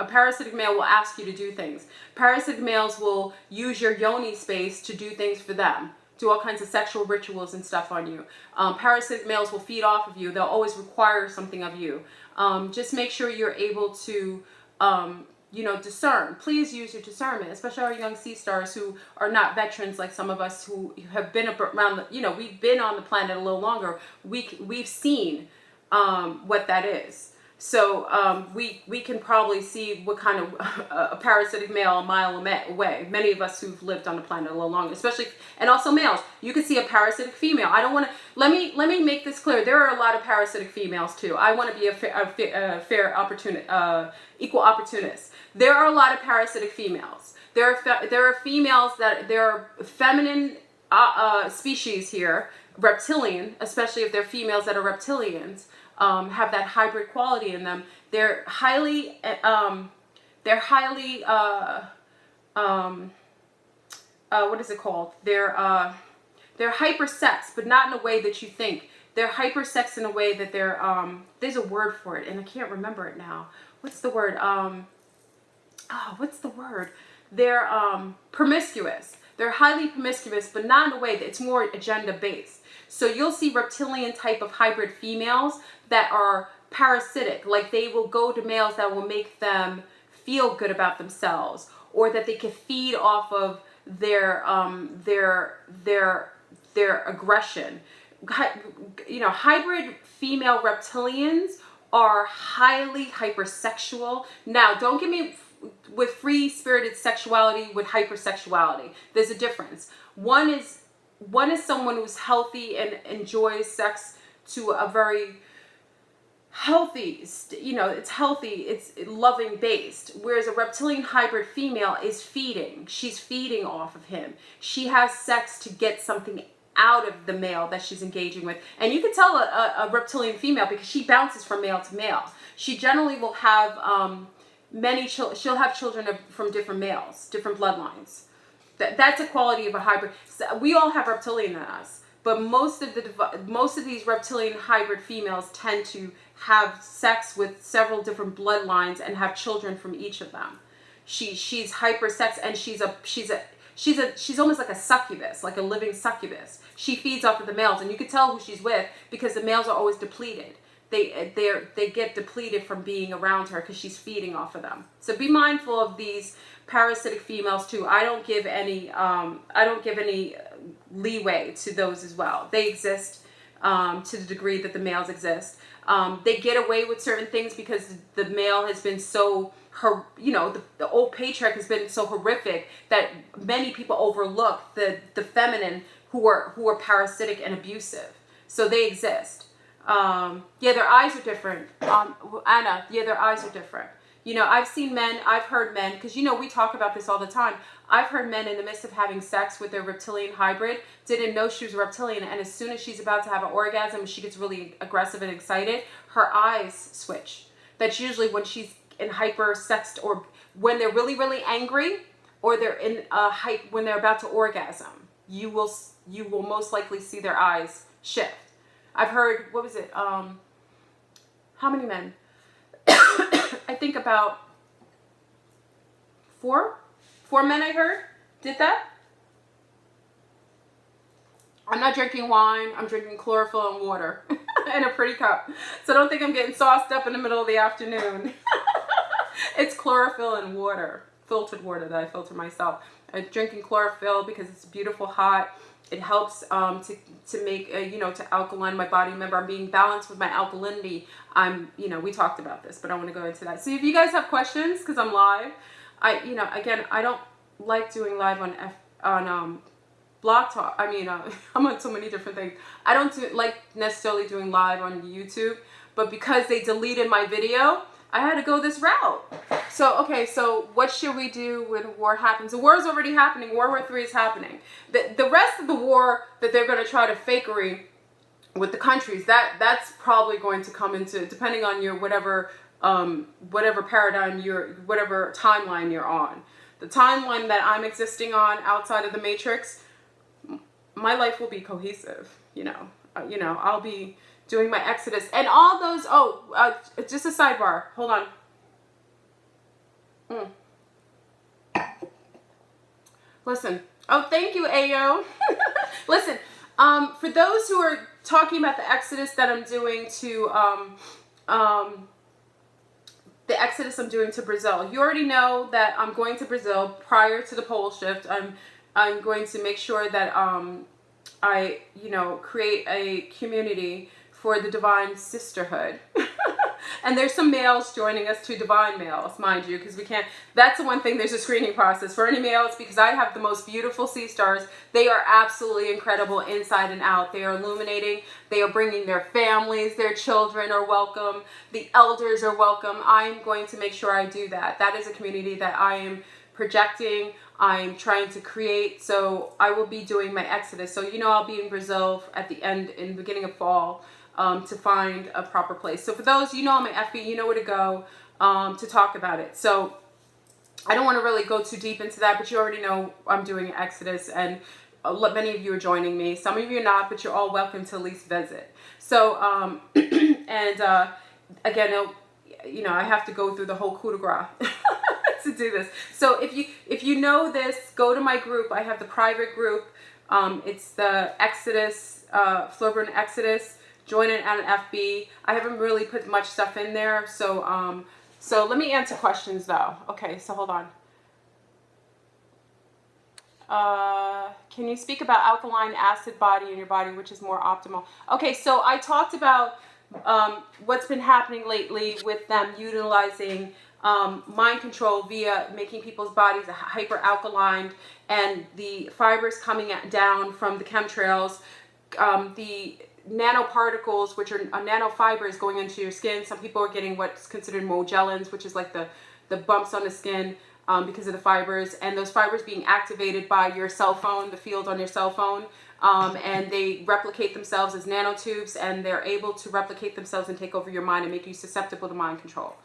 parasitic male will ask you to do things. Parasitic males will use your yoni space to do things for them, do all kinds of sexual rituals and stuff on you. Parasitic males will feed off of you. They'll always require something of you. Just make sure you're able to, discern. Please use your discernment, especially our young sea stars who are not veterans like some of us who have been around, we've been on the planet a little longer. We've seen what that is. So we can probably see what kind of a parasitic male a mile away. Many of us who've lived on the planet a little longer, especially, and also males. You can see a parasitic female. I don't want to, let me make this clear. There are a lot of parasitic females too. I want to be a fair opportunist, equal opportunist. There are a lot of parasitic females. There are females there are feminine species here, reptilian, especially if they're females that are reptilians. Have that hybrid quality in them. They're highly what is it called? They're hypersex, but not in a way that you think. They're hypersex in a way that they're there's a word for it, and I can't remember it now. What's the word? What's the word? They're promiscuous. They're highly promiscuous, but not in a way that it's more agenda based. So you'll see reptilian type of hybrid females that are parasitic, like they will go to males that will make them feel good about themselves, or that they can feed off of their aggression. Hybrid female reptilians are highly hypersexual. Now, don't get me with free-spirited sexuality with hypersexuality. There's a difference. One is someone who's healthy and enjoys sex to a very healthy, it's healthy, it's loving based. Whereas a reptilian hybrid female is feeding. She's feeding off of him. She has sex to get something out of the male that she's engaging with. And you can tell a reptilian female because she bounces from male to male. She generally will have she'll have children from different males, different bloodlines. That's a quality of a hybrid. We all have reptilian in us, but most of these reptilian hybrid females tend to have sex with several different bloodlines and have children from each of them. She's hypersex, and she's almost like a succubus, like a living succubus. She feeds off of the males, and you can tell who she's with because the males are always depleted. They get depleted from being around her because she's feeding off of them. So be mindful of these parasitic females too. I don't give any leeway to those as well. They exist to the degree that the males exist. They get away with certain things because the male has been so the old patriarch has been so horrific that many people overlook the feminine who are parasitic and abusive. So they exist. Their eyes are different. Anna, their eyes are different. I've seen men, I've heard men, because we talk about this all the time. I've heard men in the midst of having sex with their reptilian hybrid didn't know she was a reptilian, and as soon as she's about to have an orgasm, she gets really aggressive and excited, her eyes switch. That's usually when she's in hyper-sexed, or when they're really, really angry, or they're in when they're about to orgasm. You will most likely see their eyes shift. I've heard, what was it? How many men? I think about four men I heard did that. I'm not drinking wine. I'm drinking chlorophyll and water in a pretty cup. So don't think I'm getting sauced up in the middle of the afternoon. It's chlorophyll and water, filtered water that I filter myself. I'm drinking chlorophyll because it's beautiful hot. It helps to make to alkaline my body. Remember, I'm being balanced with my alkalinity. We talked about this, but I want to go into that. So if you guys have questions, because I'm live, I don't like doing live on Blog Talk. I'm on so many different things. I don't like necessarily doing live on YouTube, but because they deleted my video, I had to go this route. So what should we do when war happens? The war is already happening. World War III is happening. The rest of the war that they're going to try to fakery with the countries, that's probably going to come into, depending on your whatever paradigm, whatever timeline you're on. The timeline that I'm existing on outside of the Matrix, my life will be cohesive, you know, I'll be doing my Exodus and all those. Oh, just a sidebar. Hold on. Listen. Oh, thank you, Ayo. Listen, for those who are talking about the Exodus that I'm doing to, the Exodus I'm doing to Brazil, you already know that I'm going to Brazil prior to the pole shift. I'm going to make sure that I, you know, create a community for the Divine Sisterhood. And there's some males joining us too, divine males, mind you, because we can't, that's the one thing, there's a screening process for any males, because I have the most beautiful sea stars. They are absolutely incredible inside and out. They are illuminating. They are bringing their families, their children are welcome. The elders are welcome. I'm going to make sure I do that. That is a community that I am projecting. I'm trying to create. So I will be doing my Exodus. So, you know, I'll be in Brazil at the end, in the beginning of fall, to find a proper place. So for those, you know, I'm an FB, you know where to go to talk about it. So I don't want to really go too deep into that, but you already know I'm doing an Exodus, and many of you are joining me. Some of you are not, but you're all welcome to at least visit. So, and again, you know, I have to go through the whole coup de grace to do this. So if you know this, go to my group. I have the private group. It's the Exodus, Florburn Exodus. Join it at an FB. I haven't really put much stuff in there. So, so let me answer questions though. Okay, so hold on. Can you speak about alkaline acid body in your body, which is more optimal? Okay, so I talked about what's been happening lately with them utilizing mind control via making people's bodies hyper alkaline, and the fibers coming down from the chemtrails, the nanoparticles, which are nanofibers going into your skin. Some people are getting what's considered Mogellons, which is like the bumps on the skin because of the fibers, and those fibers being activated by your cell phone, the field on your cell phone, and they replicate themselves as nanotubes, and they're able to replicate themselves and take over your mind and make you susceptible to mind control.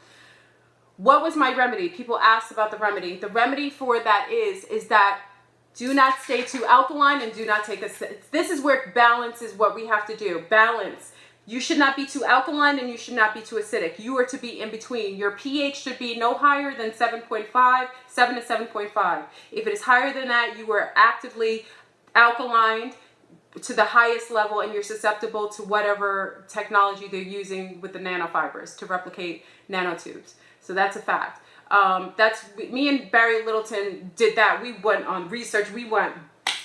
What was my remedy? People asked about the remedy. The remedy for that is that do not stay too alkaline and do not take a sip. This is where balance is what we have to do. Balance. You should not be too alkaline and you should not be too acidic. You are to be in between. Your pH should be no higher than 7.5, 7 to 7.5. If it is higher than that, you are actively alkaline to the highest level, and you're susceptible to whatever technology they're using with the nanofibers to replicate nanotubes. So that's a fact. That's me and Barry Littleton did that. We went on research. We went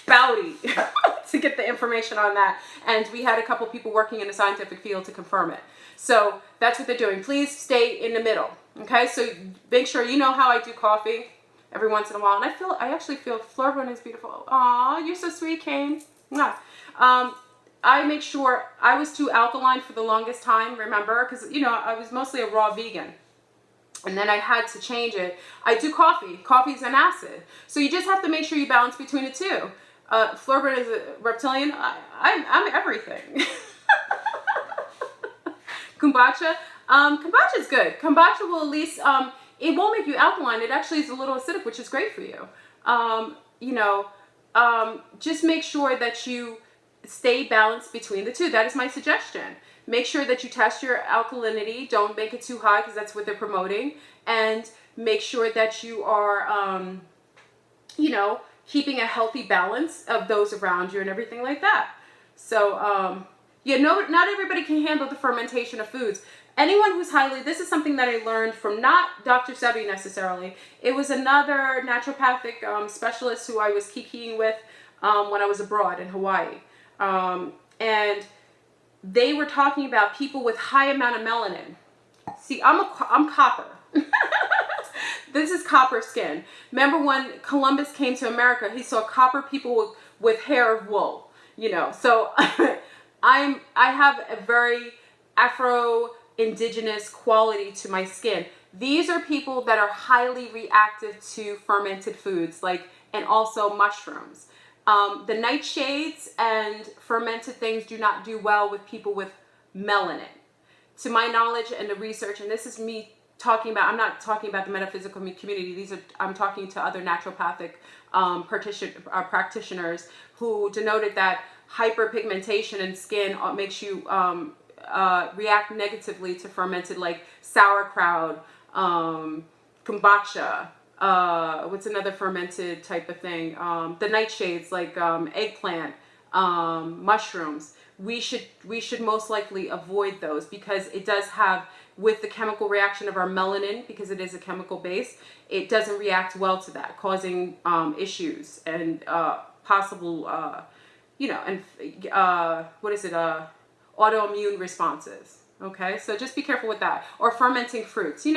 bouty to get the information on that, and we had a couple people working in the scientific field to confirm it. So that's what they're doing. Please stay in the middle. Okay, so make sure you know how I do coffee every once in a while, and I actually feel Florburn is beautiful. Aw, you're so sweet, Kane. Mwah. I make sure I was too alkaline for the longest time. Remember, because you know I was mostly a raw vegan. And then I had to change it. I do coffee. Coffee is an acid. So you just have to make sure you balance between the two. Florburn is a reptilian. I'm everything. Kombucha. Kombucha is good. Kombucha will at least, it won't make you alkaline. It actually is a little acidic, which is great for you. You know, just make sure that you stay balanced between the two. That is my suggestion. Make sure that you test your alkalinity. Don't make it too high because that's what they're promoting. And make sure that you are, you know, keeping a healthy balance of those around you and everything like that. So, yeah, not everybody can handle the fermentation of foods. Anyone who's this is something that I learned from not Dr. Sebi necessarily. It was another naturopathic specialist who I was kikiing with when I was abroad in Hawaii. And they were talking about people with high amount of melanin. See, I'm copper. This is copper skin. Remember when Columbus came to America, he saw copper people with hair of wool, you know. So I have a very Afro-indigenous quality to my skin. These are people that are highly reactive to fermented foods, and also mushrooms. The nightshades and fermented things do not do well with people with melanin. To my knowledge and the research, and this is me I'm not talking about the metaphysical community. I'm talking to other naturopathic practitioners who denoted that hyperpigmentation in skin makes you react negatively to fermented, like sauerkraut, kombucha. What's another fermented type of thing? The nightshades, like eggplant, mushrooms. We should most likely avoid those because it does have, with the chemical reaction of our melanin, because it is a chemical base, it doesn't react well to that, causing issues and possible, what is it? Autoimmune responses. Okay, so just be careful with that. Or fermenting fruits. You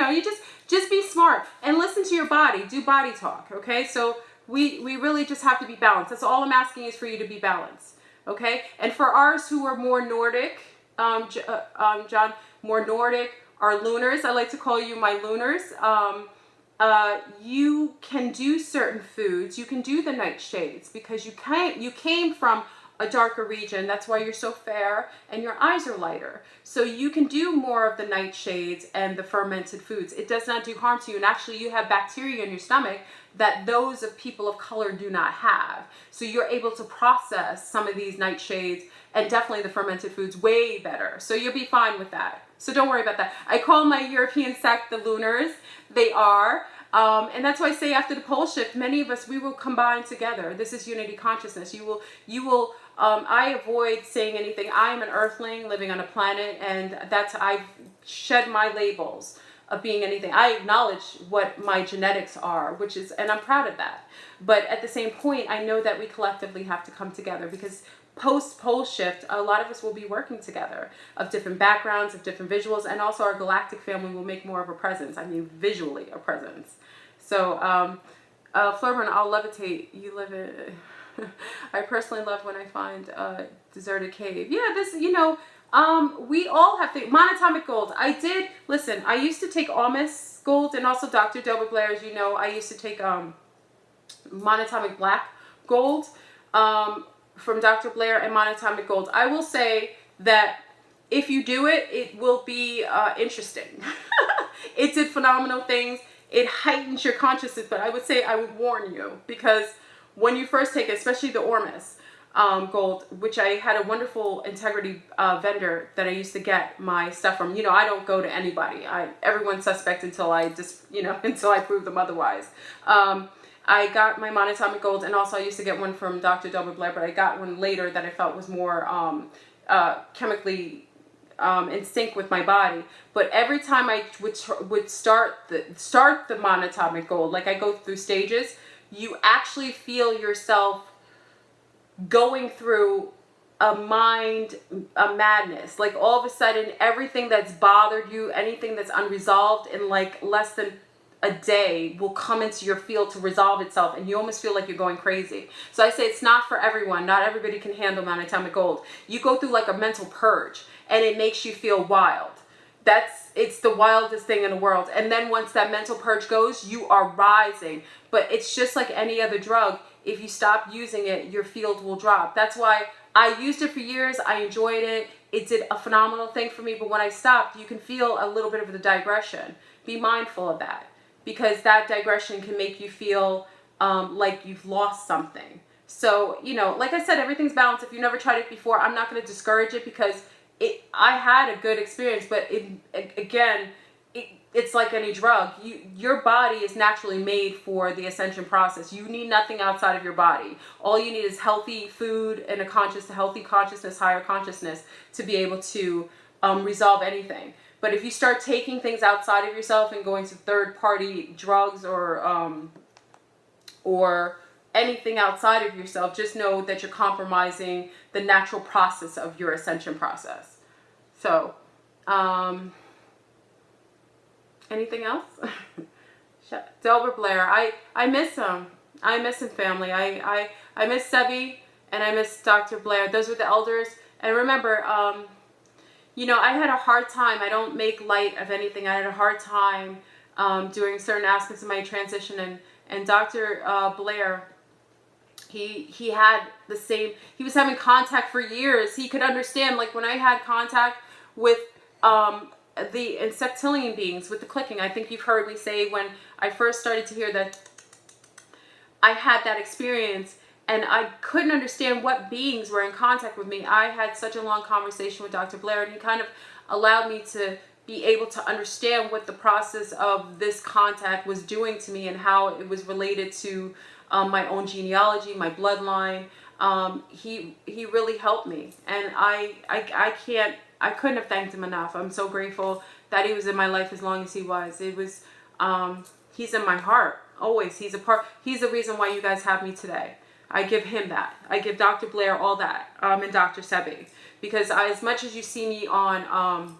just be smart and listen to your body. Do body talk. Okay, so we really just have to be balanced. That's all I'm asking is for you to be balanced. Okay, and for ours who are more Nordic, John, more Nordic, our lunars. I like to call you my lunars. You can do certain foods. You can do the nightshades because you came from a darker region. That's why you're so fair and your eyes are lighter. So you can do more of the nightshades and the fermented foods. It does not do harm to you. And actually you have bacteria in your stomach that those of people of color do not have. So you're able to process some of these nightshades and definitely the fermented foods way better. So you'll be fine with that. So don't worry about that. I call my European sect the lunars. They are. And that's why I say after the pole shift, many of us, we will combine together. This is unity consciousness. I avoid saying anything. I am an earthling living on a planet, and I've shed my labels of being anything. I acknowledge what my genetics are, and I'm proud of that. But at the same point, I know that we collectively have to come together because post-pole shift, a lot of us will be working together of different backgrounds, of different visuals, and also our galactic family will make more of a presence. I mean, visually a presence. So, Florburn, I'll levitate. You live in... I personally love when I find a deserted cave. Yeah, we all have things. Monatomic gold. I used to take Almas gold and also Dr. Delbert Blair, as you know, I used to take monatomic black gold from Dr. Blair and monatomic gold. I will say that if you do it, it will be interesting. It did phenomenal things. It heightens your consciousness, but I would warn you because when you first take it, especially the Ormus gold, which I had a wonderful integrity vendor that I used to get my stuff from. I don't go to anybody. Everyone's suspect until until I prove them otherwise. I got my monatomic gold, and also I used to get one from Dr. Delbert Blair, but I got one later that I felt was more chemically in sync with my body. But every time I would start the monatomic gold, like I go through stages, you actually feel yourself going through a madness. Like all of a sudden, everything that's bothered you, anything that's unresolved in like less than a day will come into your field to resolve itself, and you almost feel like you're going crazy. So I say it's not for everyone. Not everybody can handle monatomic gold. You go through like a mental purge, and it makes you feel wild. It's the wildest thing in the world. And then once that mental purge goes, you are rising. But it's just like any other drug. If you stop using it, your field will drop. That's why I used it for years. I enjoyed it. It did a phenomenal thing for me. But when I stopped, you can feel a little bit of the digression. Be mindful of that, because that digression can make you feel like you've lost something. So, like I said, everything's balanced. If you never tried it before, I'm not going to discourage it because I had a good experience, but it's like any drug. Your body is naturally made for the ascension process. You need nothing outside of your body. All you need is healthy food and healthy consciousness, higher consciousness to be able to resolve anything. But if you start taking things outside of yourself and going to third-party drugs or anything outside of yourself, just know that you're compromising the natural process of your ascension process. So, anything else? Delbert Blair, I miss him. I miss him, family. I miss Sebi and I miss Dr. Blair. Those were the elders. And remember, I had a hard time. I don't make light of anything. I had a hard time doing certain aspects of my transition. And Dr. Blair, he had the same, he was having contact for years. He could understand, like when I had contact with the insectilian beings with the clicking. I think you've heard me say when I first started to hear that I had that experience and I couldn't understand what beings were in contact with me. I had such a long conversation with Dr. Blair, and he kind of allowed me to be able to understand what the process of this contact was doing to me and how it was related to my own genealogy, my bloodline. He really helped me, and I couldn't have thanked him enough. I'm so grateful that he was in my life as long as he was. It was, he's in my heart always. He's the reason why you guys have me today. I give him that. I give Dr. Blair all that, and Dr. Sebi, because as much as you see me on,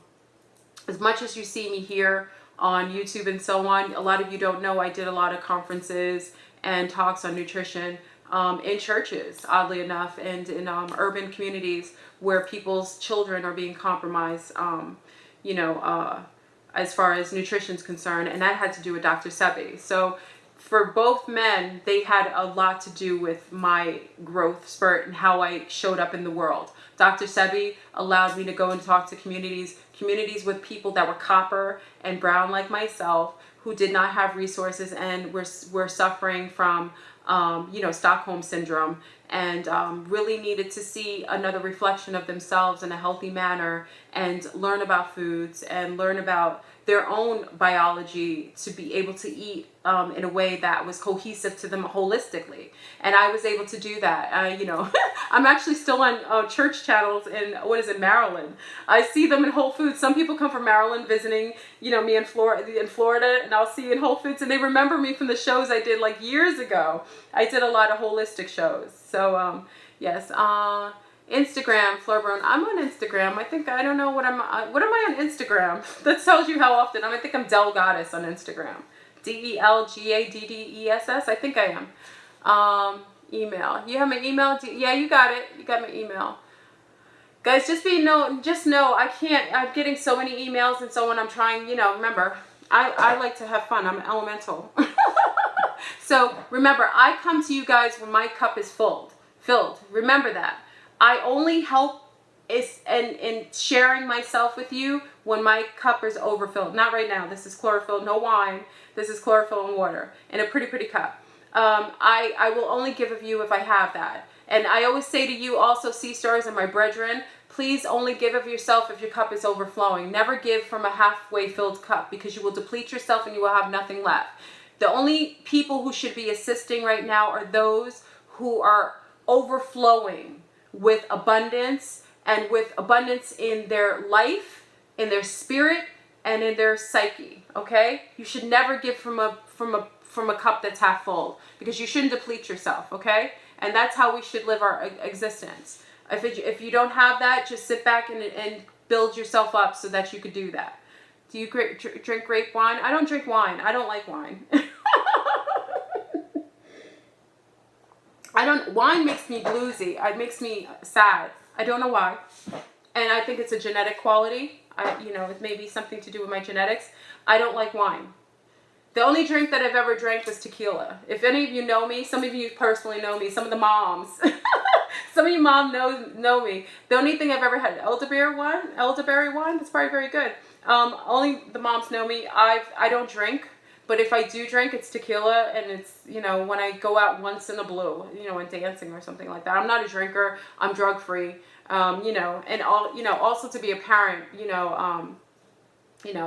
as much as you see me here on YouTube and so on, a lot of you don't know I did a lot of conferences and talks on nutrition in churches, oddly enough, and in urban communities where people's children are being compromised, as far as nutrition is concerned, and that had to do with Dr. Sebi. So for both men, they had a lot to do with my growth spurt and how I showed up in the world. Dr. Sebi allowed me to go and talk to communities with people that were copper and brown like myself, who did not have resources and were suffering from, Stockholm syndrome, and really needed to see another reflection of themselves in a healthy manner and learn about foods and learn about their own biology to be able to eat in a way that was cohesive to them holistically. And I was able to do that. I'm actually still on church channels in, Maryland. I see them in Whole Foods. Some people come from Maryland visiting, me in Florida, and I'll see in Whole Foods, and they remember me from the shows I did like years ago. I did a lot of holistic shows. So, yes. Instagram, Fleur Brown. I'm on Instagram. I don't know what am I on Instagram? That tells you how often. I think I'm Del Goddess on Instagram. DELGADDESS. I think I am. Email. You have my email? Yeah, you got it. You got my email. Guys, just know I'm getting so many emails and so on. I'm trying, remember, I like to have fun. I'm an elemental. So remember, I come to you guys when my cup is filled. Remember that. I only help in sharing myself with you when my cup is overfilled. Not right now. This is chlorophyll, no wine. This is chlorophyll and water in a pretty cup. I will only give of you if I have that. And I always say to you also, sea stars and my brethren, please only give of yourself if your cup is overflowing. Never give from a halfway filled cup, because you will deplete yourself and you will have nothing left. The only people who should be assisting right now are those who are overflowing with abundance, and with abundance in their life, in their spirit, and in their psyche. Okay? You should never give from a cup that's half full, because you shouldn't deplete yourself. Okay? And that's how we should live our existence. If you don't have that, just sit back and build yourself up so that you could do that. Do you drink grape wine? I don't drink wine. I don't like wine. Wine makes me bluesy. It makes me sad. I don't know why. And I think it's a genetic quality. It may be something to do with my genetics. I don't like wine. The only drink that I've ever drank was tequila. If any of you know me, some of you personally know me, some of the moms. Some of you moms know me. The only thing I've ever had, elderberry wine, that's probably very good. Only the moms know me. I don't drink. But if I do drink, it's tequila, and it's, when I go out once in a blue, and dancing or something like that. I'm not a drinker. I'm drug free. And also to be a parent,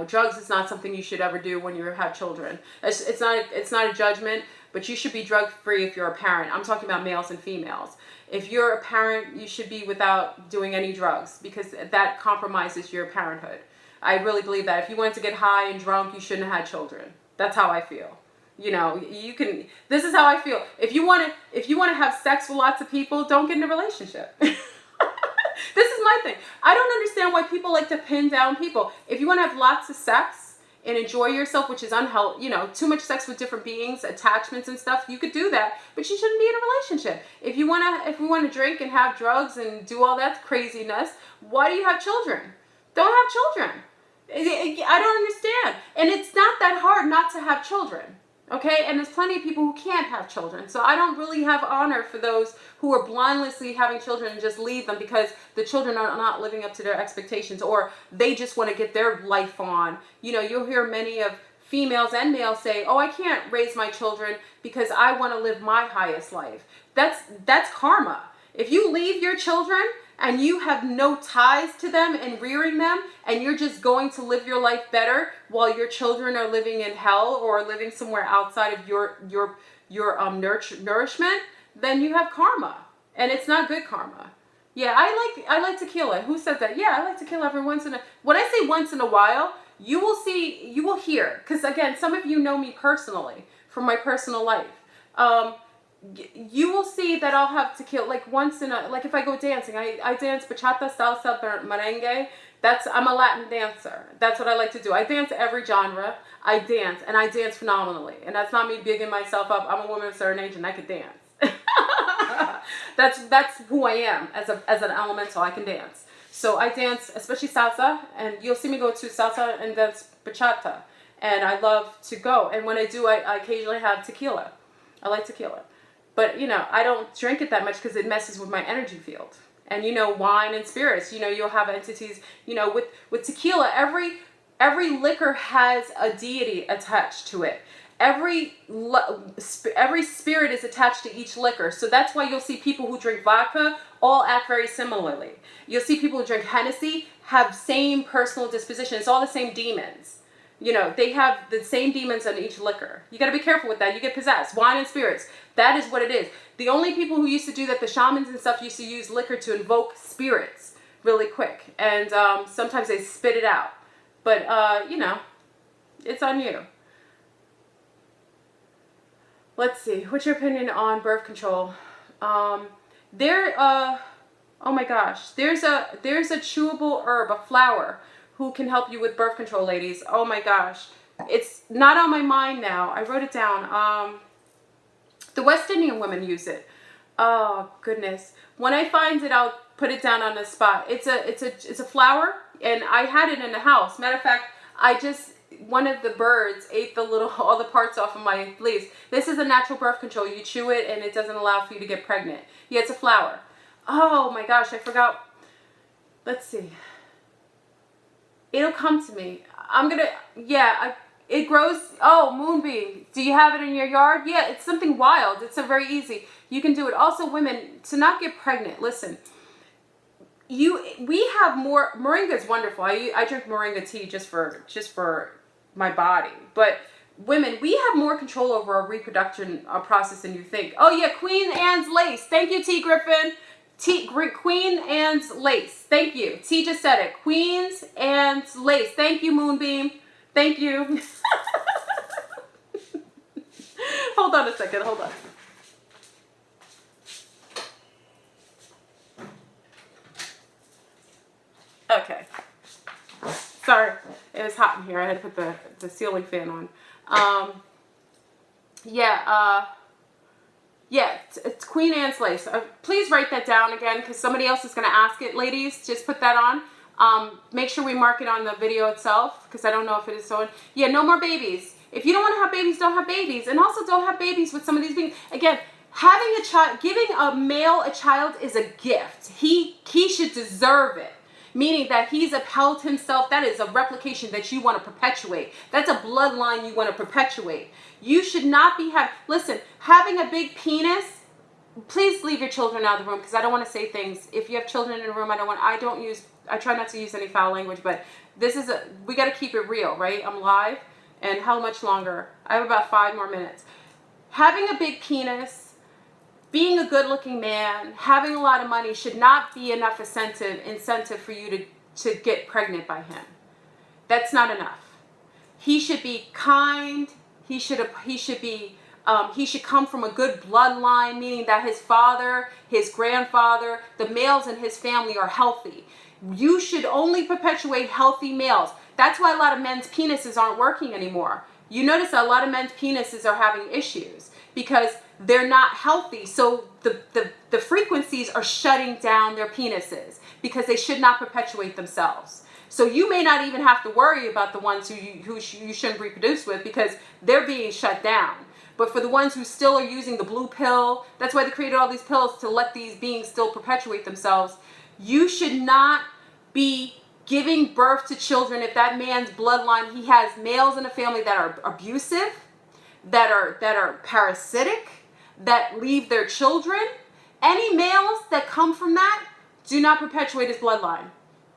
drugs is not something you should ever do when you have children. It's not a judgment, but you should be drug free if you're a parent. I'm talking about males and females. If you're a parent, you should be without doing any drugs, because that compromises your parenthood. I really believe that. If you wanted to get high and drunk, you shouldn't have had children. That's how I feel. This is how I feel. If you want to have sex with lots of people, don't get in a relationship. This is my thing. I don't understand why people like to pin down people. If you want to have lots of sex and enjoy yourself, which is unhealthy, too much sex with different beings, attachments and stuff, you could do that, but you shouldn't be in a relationship. If we want to drink and have drugs and do all that craziness, why do you have children? Don't have children. I don't understand. And it's not that hard not to have children. Okay, and there's plenty of people who can't have children. So I don't really have honor for those who are blindlessly having children and just leave them because the children are not living up to their expectations, or they just want to get their life on. You know, you'll hear many of females and males say, oh, I can't raise my children because I want to live my highest life. That's karma. If you leave your children and you have no ties to them and rearing them, and you're just going to live your life better while your children are living in hell or living somewhere outside of your nourishment, then you have karma, and it's not good karma. Yeah, I like tequila. Who said that? Yeah, I like tequila every once in a. When I say once in a while, you will hear, because again, some of you know me personally from my personal life. You will see that I'll have tequila like once in a, like if I go dancing, I dance bachata, salsa, merengue. I'm a Latin dancer. That's what I like to do. I dance every genre. I dance phenomenally. And that's not me bigging myself up. I'm a woman of a certain age and I can dance. That's who I am as an elemental. I can dance. So I dance, especially salsa, and you'll see me go to salsa and dance bachata. And I love to go. And when I do, I occasionally have tequila. I like tequila. But, you know, I don't drink it that much because it messes with my energy field. And, you know, wine and spirits, you know, you'll have entities, you know, with tequila, every liquor has a deity attached to it. Every spirit is attached to each liquor. So that's why you'll see people who drink vodka all act very similarly. You'll see people who drink Hennessy have same personal disposition. It's all the same demons. You know, they have the same demons on each liquor. You got to be careful with that. You get possessed. Wine and spirits. That is what it is. The only people who used to do that, the shamans and stuff, used to use liquor to invoke spirits really quick. And sometimes they spit it out. But, you know, it's on you. Let's see. What's your opinion on birth control? Oh my gosh. There's a chewable herb, a flower, who can help you with birth control, ladies. Oh my gosh. It's not on my mind now. I wrote it down. The West Indian women use it. Oh goodness. When I find it, I'll put it down on the spot. It's a flower, and I had it in the house. Matter of fact, one of the birds ate all the parts off of my leaves. This is a natural birth control. You chew it and it doesn't allow for you to get pregnant. Yeah, it's a flower. Oh my gosh, I forgot. Let's see. It'll come to me. It grows. Oh, moonbeam. Do you have it in your yard? Yeah, it's something wild. It's very easy. You can do it. Also, women, to not get pregnant, listen. We have more. Moringa is wonderful. I drink moringa tea just for my body. But women, we have more control over our reproduction process than you think. Oh yeah, Queen Anne's lace. Thank you, T. Griffin. Queen Anne's lace. Thank you. T just said it. Queen's Anne's lace. Thank you, Moonbeam. Thank you. Hold on a second. Hold on. Okay. Sorry. It was hot in here. I had to put the ceiling fan on. It's Queen Anne's lace. Please write that down again because somebody else is going to ask it. Ladies, just put that on. Make sure we mark it on the video itself because I don't know if it is so. Yeah, no more babies. If you don't want to have babies, don't have babies. And also don't have babies with some of these beings. Again, having a child, giving a male a child is a gift. He should deserve it. Meaning that he's upheld himself. That is a replication that you want to perpetuate. That's a bloodline you want to perpetuate. You should not be listen, having a big penis, please leave your children out of the room because I don't want to say things. If you have children in the room, I try not to use any foul language, but we got to keep it real, right? I'm live, and how much longer? I have about 5 more minutes. Having a big penis, being a good-looking man, having a lot of money should not be enough incentive for you to get pregnant by him. That's not enough. He should be kind. He should come from a good bloodline, meaning that his father, his grandfather, the males in his family are healthy. You should only perpetuate healthy males. That's why a lot of men's penises aren't working anymore. You notice that a lot of men's penises are having issues because they're not healthy. So the frequencies are shutting down their penises because they should not perpetuate themselves. So you may not even have to worry about the ones who you shouldn't reproduce with, because they're being shut down. But for the ones who still are using the blue pill, that's why they created all these pills, to let these beings still perpetuate themselves. You should not be giving birth to children if that man's bloodline, he has males in the family that are abusive, that are parasitic, that leave their children. Any males that come from that, do not perpetuate his bloodline.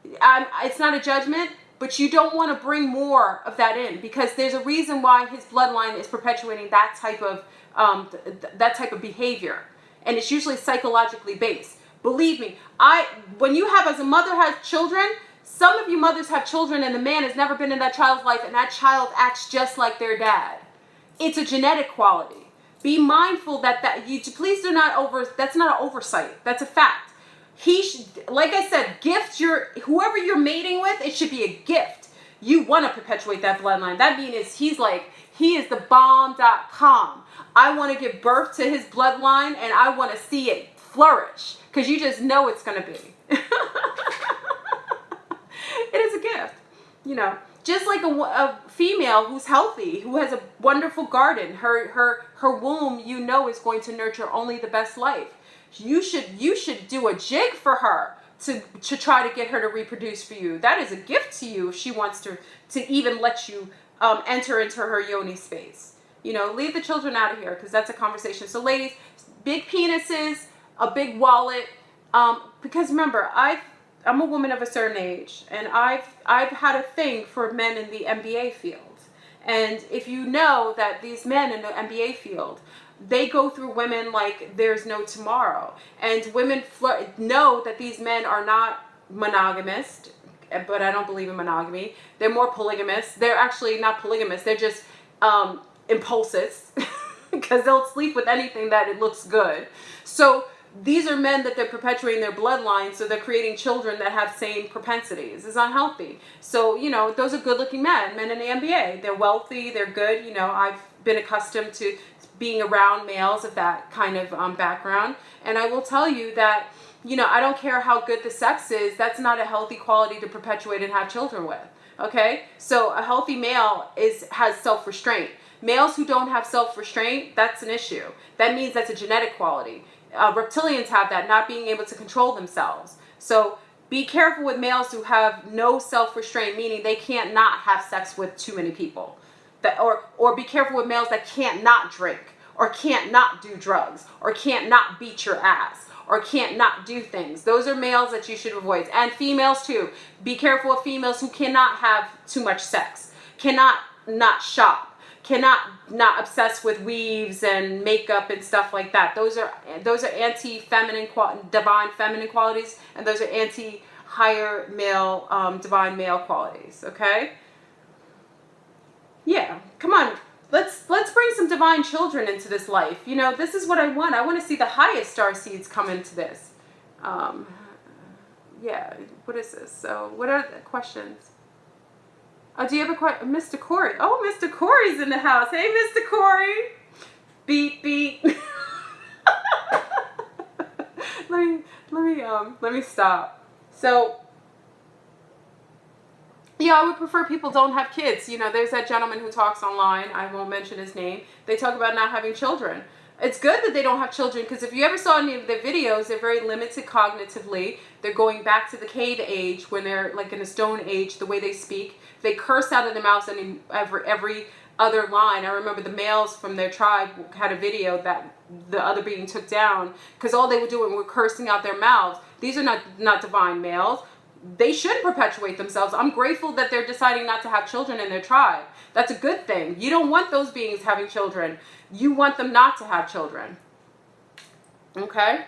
It's not a judgment, but you don't want to bring more of that in, because there's a reason why his bloodline is perpetuating that type of behavior, and it's usually psychologically based. Believe me, when you have, as a mother has children, some of you mothers have children and the man has never been in that child's life, and that child acts just like their dad. It's a genetic quality. Be mindful that you please do not that's not an oversight. That's a fact. He should, like I said, gift whoever you're mating with, it should be a gift. You want to perpetuate that bloodline. That means he is the bomb.com. I want to give birth to his bloodline, and I want to see it flourish, because you just know it's going to be. It is a gift, just like a female who's healthy, who has a wonderful garden. Her womb, is going to nurture only the best life. You should do a jig for her to try to get her to reproduce for you. That is a gift to you if she wants to even let you enter into her yoni space. Leave the children out of here, because that's a conversation. So ladies, big penises, a big wallet, because remember, I'm a woman of a certain age, and I've had a thing for men in the MBA field. And if you know that these men in the MBA field, they go through women like there's no tomorrow. And women know that these men are not monogamous, but I don't believe in monogamy. They're more polygamous. They're actually not polygamous. They're just impulsives, because they'll sleep with anything that it looks good. So these are men that they're perpetuating their bloodline, so they're creating children that have same propensities. It's unhealthy. So, those are good-looking men in the MBA. They're wealthy, they're good. I've been accustomed to being around males of that kind of background. And I will tell you that, I don't care how good the sex is, that's not a healthy quality to perpetuate and have children with. Okay? So a healthy male has self-restraint. Males who don't have self-restraint, that's an issue. That means that's a genetic quality. Reptilians have that, not being able to control themselves. So be careful with males who have no self-restraint, meaning they can't not have sex with too many people. Or be careful with males that can't not drink, or can't not do drugs, or can't not beat your ass, or can't not do things. Those are males that you should avoid. And females too. Be careful of females who cannot have too much sex, cannot not shop, cannot not obsess with weaves and makeup and stuff like that. Those are anti-feminine, divine feminine qualities, and those are anti-higher male, divine male qualities. Okay? Yeah, come on. Let's bring some divine children into this life. This is what I want. I want to see the highest star seeds come into this. Yeah, what is this? So, what are the questions? Oh, do you have a question? Mr. Corey. Oh, Mr. Corey's in the house. Hey, Mr. Corey. Beep, beep. Let me stop. So, yeah, I would prefer people don't have kids. There's that gentleman who talks online. I won't mention his name. They talk about not having children. It's good that they don't have children, because if you ever saw any of their videos, they're very limited cognitively. They're going back to the cave age, when they're like in a stone age, the way they speak. They curse out of their mouths every other line. I remember the males from their tribe had a video that the other being took down, because all they were doing were cursing out their mouths. These are not divine males. They should perpetuate themselves. I'm grateful that they're deciding not to have children in their tribe. That's a good thing. You don't want those beings having children. You want them not to have children. Okay?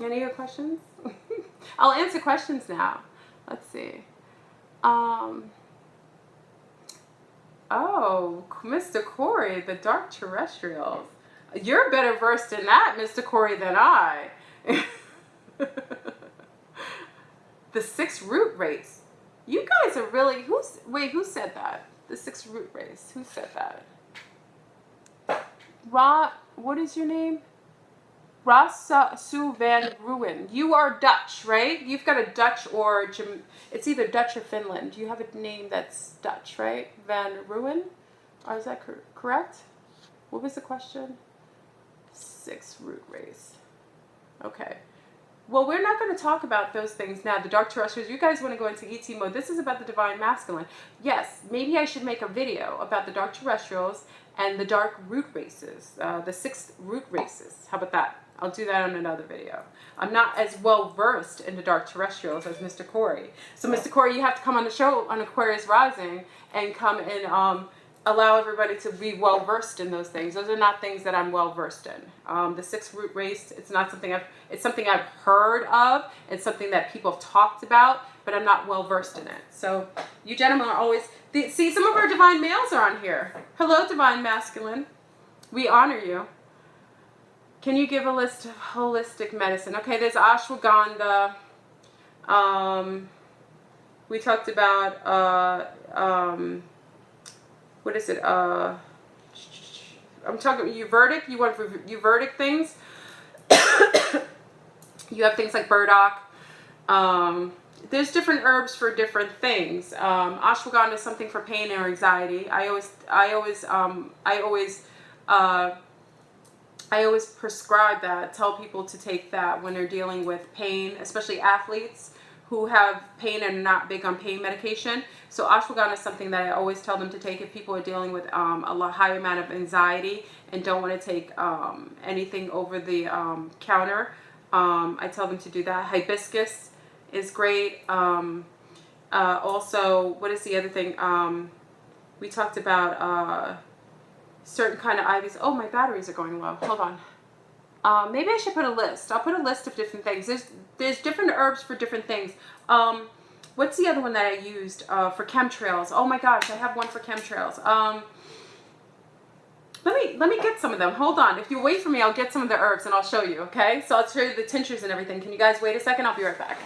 Any other questions? I'll answer questions now. Let's see. Oh, Mr. Corey, the dark terrestrials. You're better versed in that, Mr. Corey, than I. The 6 root race. You guys are really, who said that? The 6 root race. Who said that? What is your name? Rasu van Ruin. You are Dutch, right? You've got a Dutch or it's either Dutch or Finland. You have a name that's Dutch, right? Van Ruin? Or is that correct? What was the question? 6 root race. Okay. Well, we're not going to talk about those things now. The dark terrestrials, you guys want to go into ET mode. This is about the divine masculine. Yes, maybe I should make a video about the dark terrestrials and the dark root races, the 6 root races. How about that? I'll do that on another video. I'm not as well versed in the dark terrestrials as Mr. Corey. So Mr. Corey, you have to come on the show on Aquarius Rising and come and allow everybody to be well versed in those things. Those are not things that I'm well versed in. The 6 root race, it's not something it's something I've heard of. It's something that people have talked about, but I'm not well versed in it. So you gentlemen are always, see, some of our divine males are on here. Hello, divine masculine. We honor you. Can you give a list of holistic medicine? Okay, there's ashwagandha. We talked about, what is it? I'm talking Uvertic. You want Uvertic things? You have things like burdock. There's different herbs for different things. Ashwagandha is something for pain or anxiety. I always prescribe that. Tell people to take that when they're dealing with pain, especially athletes who have pain and are not big on pain medication. So ashwagandha is something that I always tell them to take if people are dealing with a high amount of anxiety and don't want to take anything over the counter. I tell them to do that. Hibiscus is great. Also, what is the other thing? We talked about certain kind of ivies. Oh, my batteries are going low. Hold on. Maybe I should put a list. I'll put a list of different things. There's different herbs for different things. What's the other one that I used for chemtrails? Oh my gosh, I have one for chemtrails. Let me get some of them. Hold on. If you wait for me, I'll get some of the herbs and I'll show you, okay? So I'll show you the tinctures and everything. Can you guys wait a second? I'll be right back.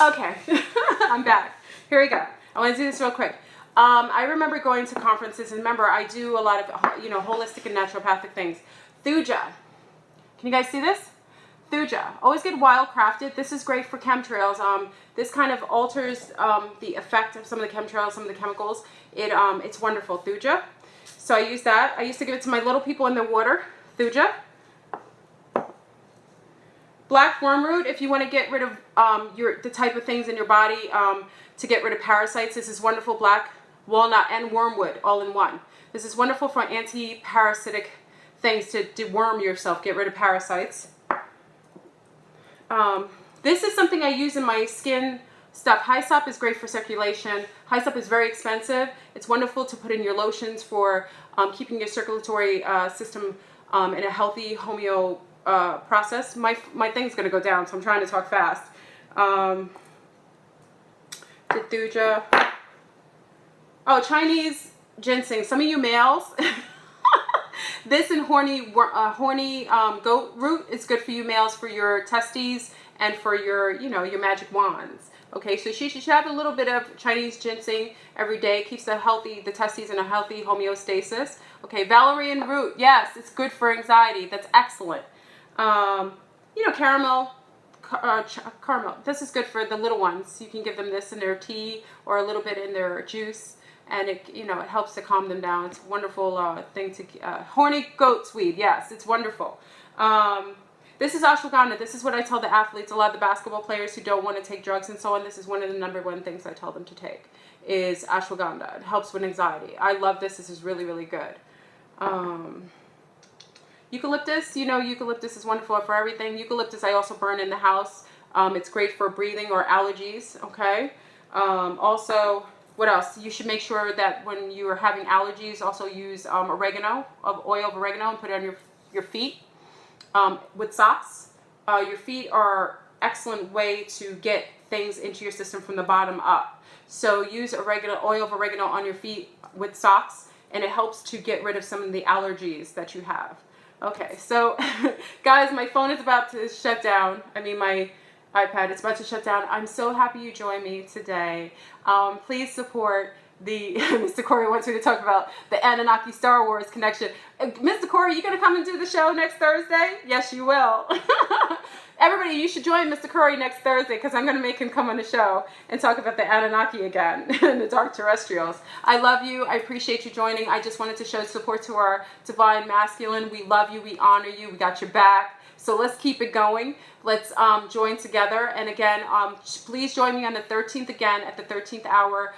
Okay, I'm back. Here we go. I want to do this real quick. I remember going to conferences, and remember, I do a lot of, holistic and naturopathic things. Thuja. Can you guys see this? Thuja. Always get wild crafted. This is great for chemtrails. This kind of alters the effect of some of the chemtrails, some of the chemicals. It's wonderful. Thuja. So I use that. I used to give it to my little people in the water. Thuja. Black wormroot, if you want to get rid of the type of things in your body to get rid of parasites, this is wonderful. Black walnut and wormwood all in one. This is wonderful for anti-parasitic things to deworm yourself, get rid of parasites. This is something I use in my skin stuff. Hyssop is great for circulation. Hyssop is very expensive. It's wonderful to put in your lotions for keeping your circulatory system in a healthy homeo process. My thing's gonna go down, so I'm trying to talk fast. Thuja. Oh, Chinese ginseng. Some of you males. This and horny goat root is good for you males, for your testes and for your your magic wands. Okay, so she should have a little bit of Chinese ginseng every day. Keeps the testes in a healthy homeostasis. Okay, valerian root. Yes, it's good for anxiety. That's excellent. Caramel. This is good for the little ones. You can give them this in their tea or a little bit in their juice, and it helps to calm them down. It's a wonderful thing to horny goat's weed. Yes, it's wonderful. This is ashwagandha. This is what I tell the athletes, a lot of the basketball players who don't want to take drugs and so on. This is one of the #1 things I tell them to take is ashwagandha. It helps with anxiety. I love this. This is really, really good. Eucalyptus, you know, eucalyptus is wonderful for everything. Eucalyptus I also burn in the house. It's great for breathing or allergies, okay? Also, what else? You should make sure that when you are having allergies, also use oregano, oil of oregano, and put it on your feet with socks. Your feet are excellent way to get things into your system from the bottom up. So use oil of oregano on your feet with socks, and it helps to get rid of some of the allergies that you have. Okay, so guys, my phone is about to shut down. I mean, my iPad is about to shut down. I'm so happy you joined me today. Please support the, Mr. Corey wants me to talk about the Anunnaki Star Wars connection. Mr. Corey, you going to come and do the show next Thursday? Yes, you will. Everybody, you should join Mr. Curry next Thursday because I'm going to make him come on the show and talk about the Anunnaki again and the Dark Terrestrials. I love you. I appreciate you joining. I just wanted to show support to our Divine Masculine. We love you. We honor you. We got your back. So let's keep it going. Let's join together. And again, please join me on the 13th again at the 13th hour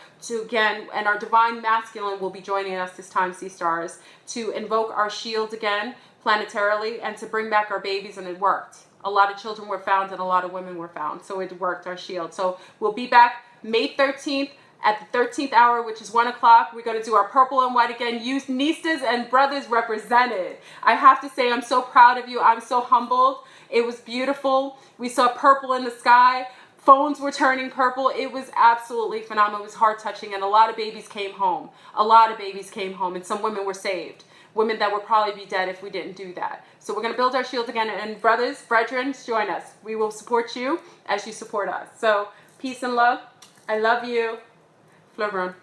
and our Divine Masculine will be joining us this time, Sea Stars, to invoke our shield again planetarily and to bring back our babies, and it worked. A lot of children were found and a lot of women were found. So it worked, our shield. So we'll be back May 13th at the 13th hour, which is 1 o'clock. We're going to do our purple and white again. Youth, nieces, and brothers represented. I have to say, I'm so proud of you. I'm so humbled. It was beautiful. We saw purple in the sky. Phones were turning purple. It was absolutely phenomenal. It was heart-touching, and a lot of babies came home. A lot of babies came home, and some women were saved. Women that would probably be dead if we didn't do that. So we're going to build our shield again. And brothers, brethren, join us. We will support you as you support us. So peace and love. I love you. Fleur Brun.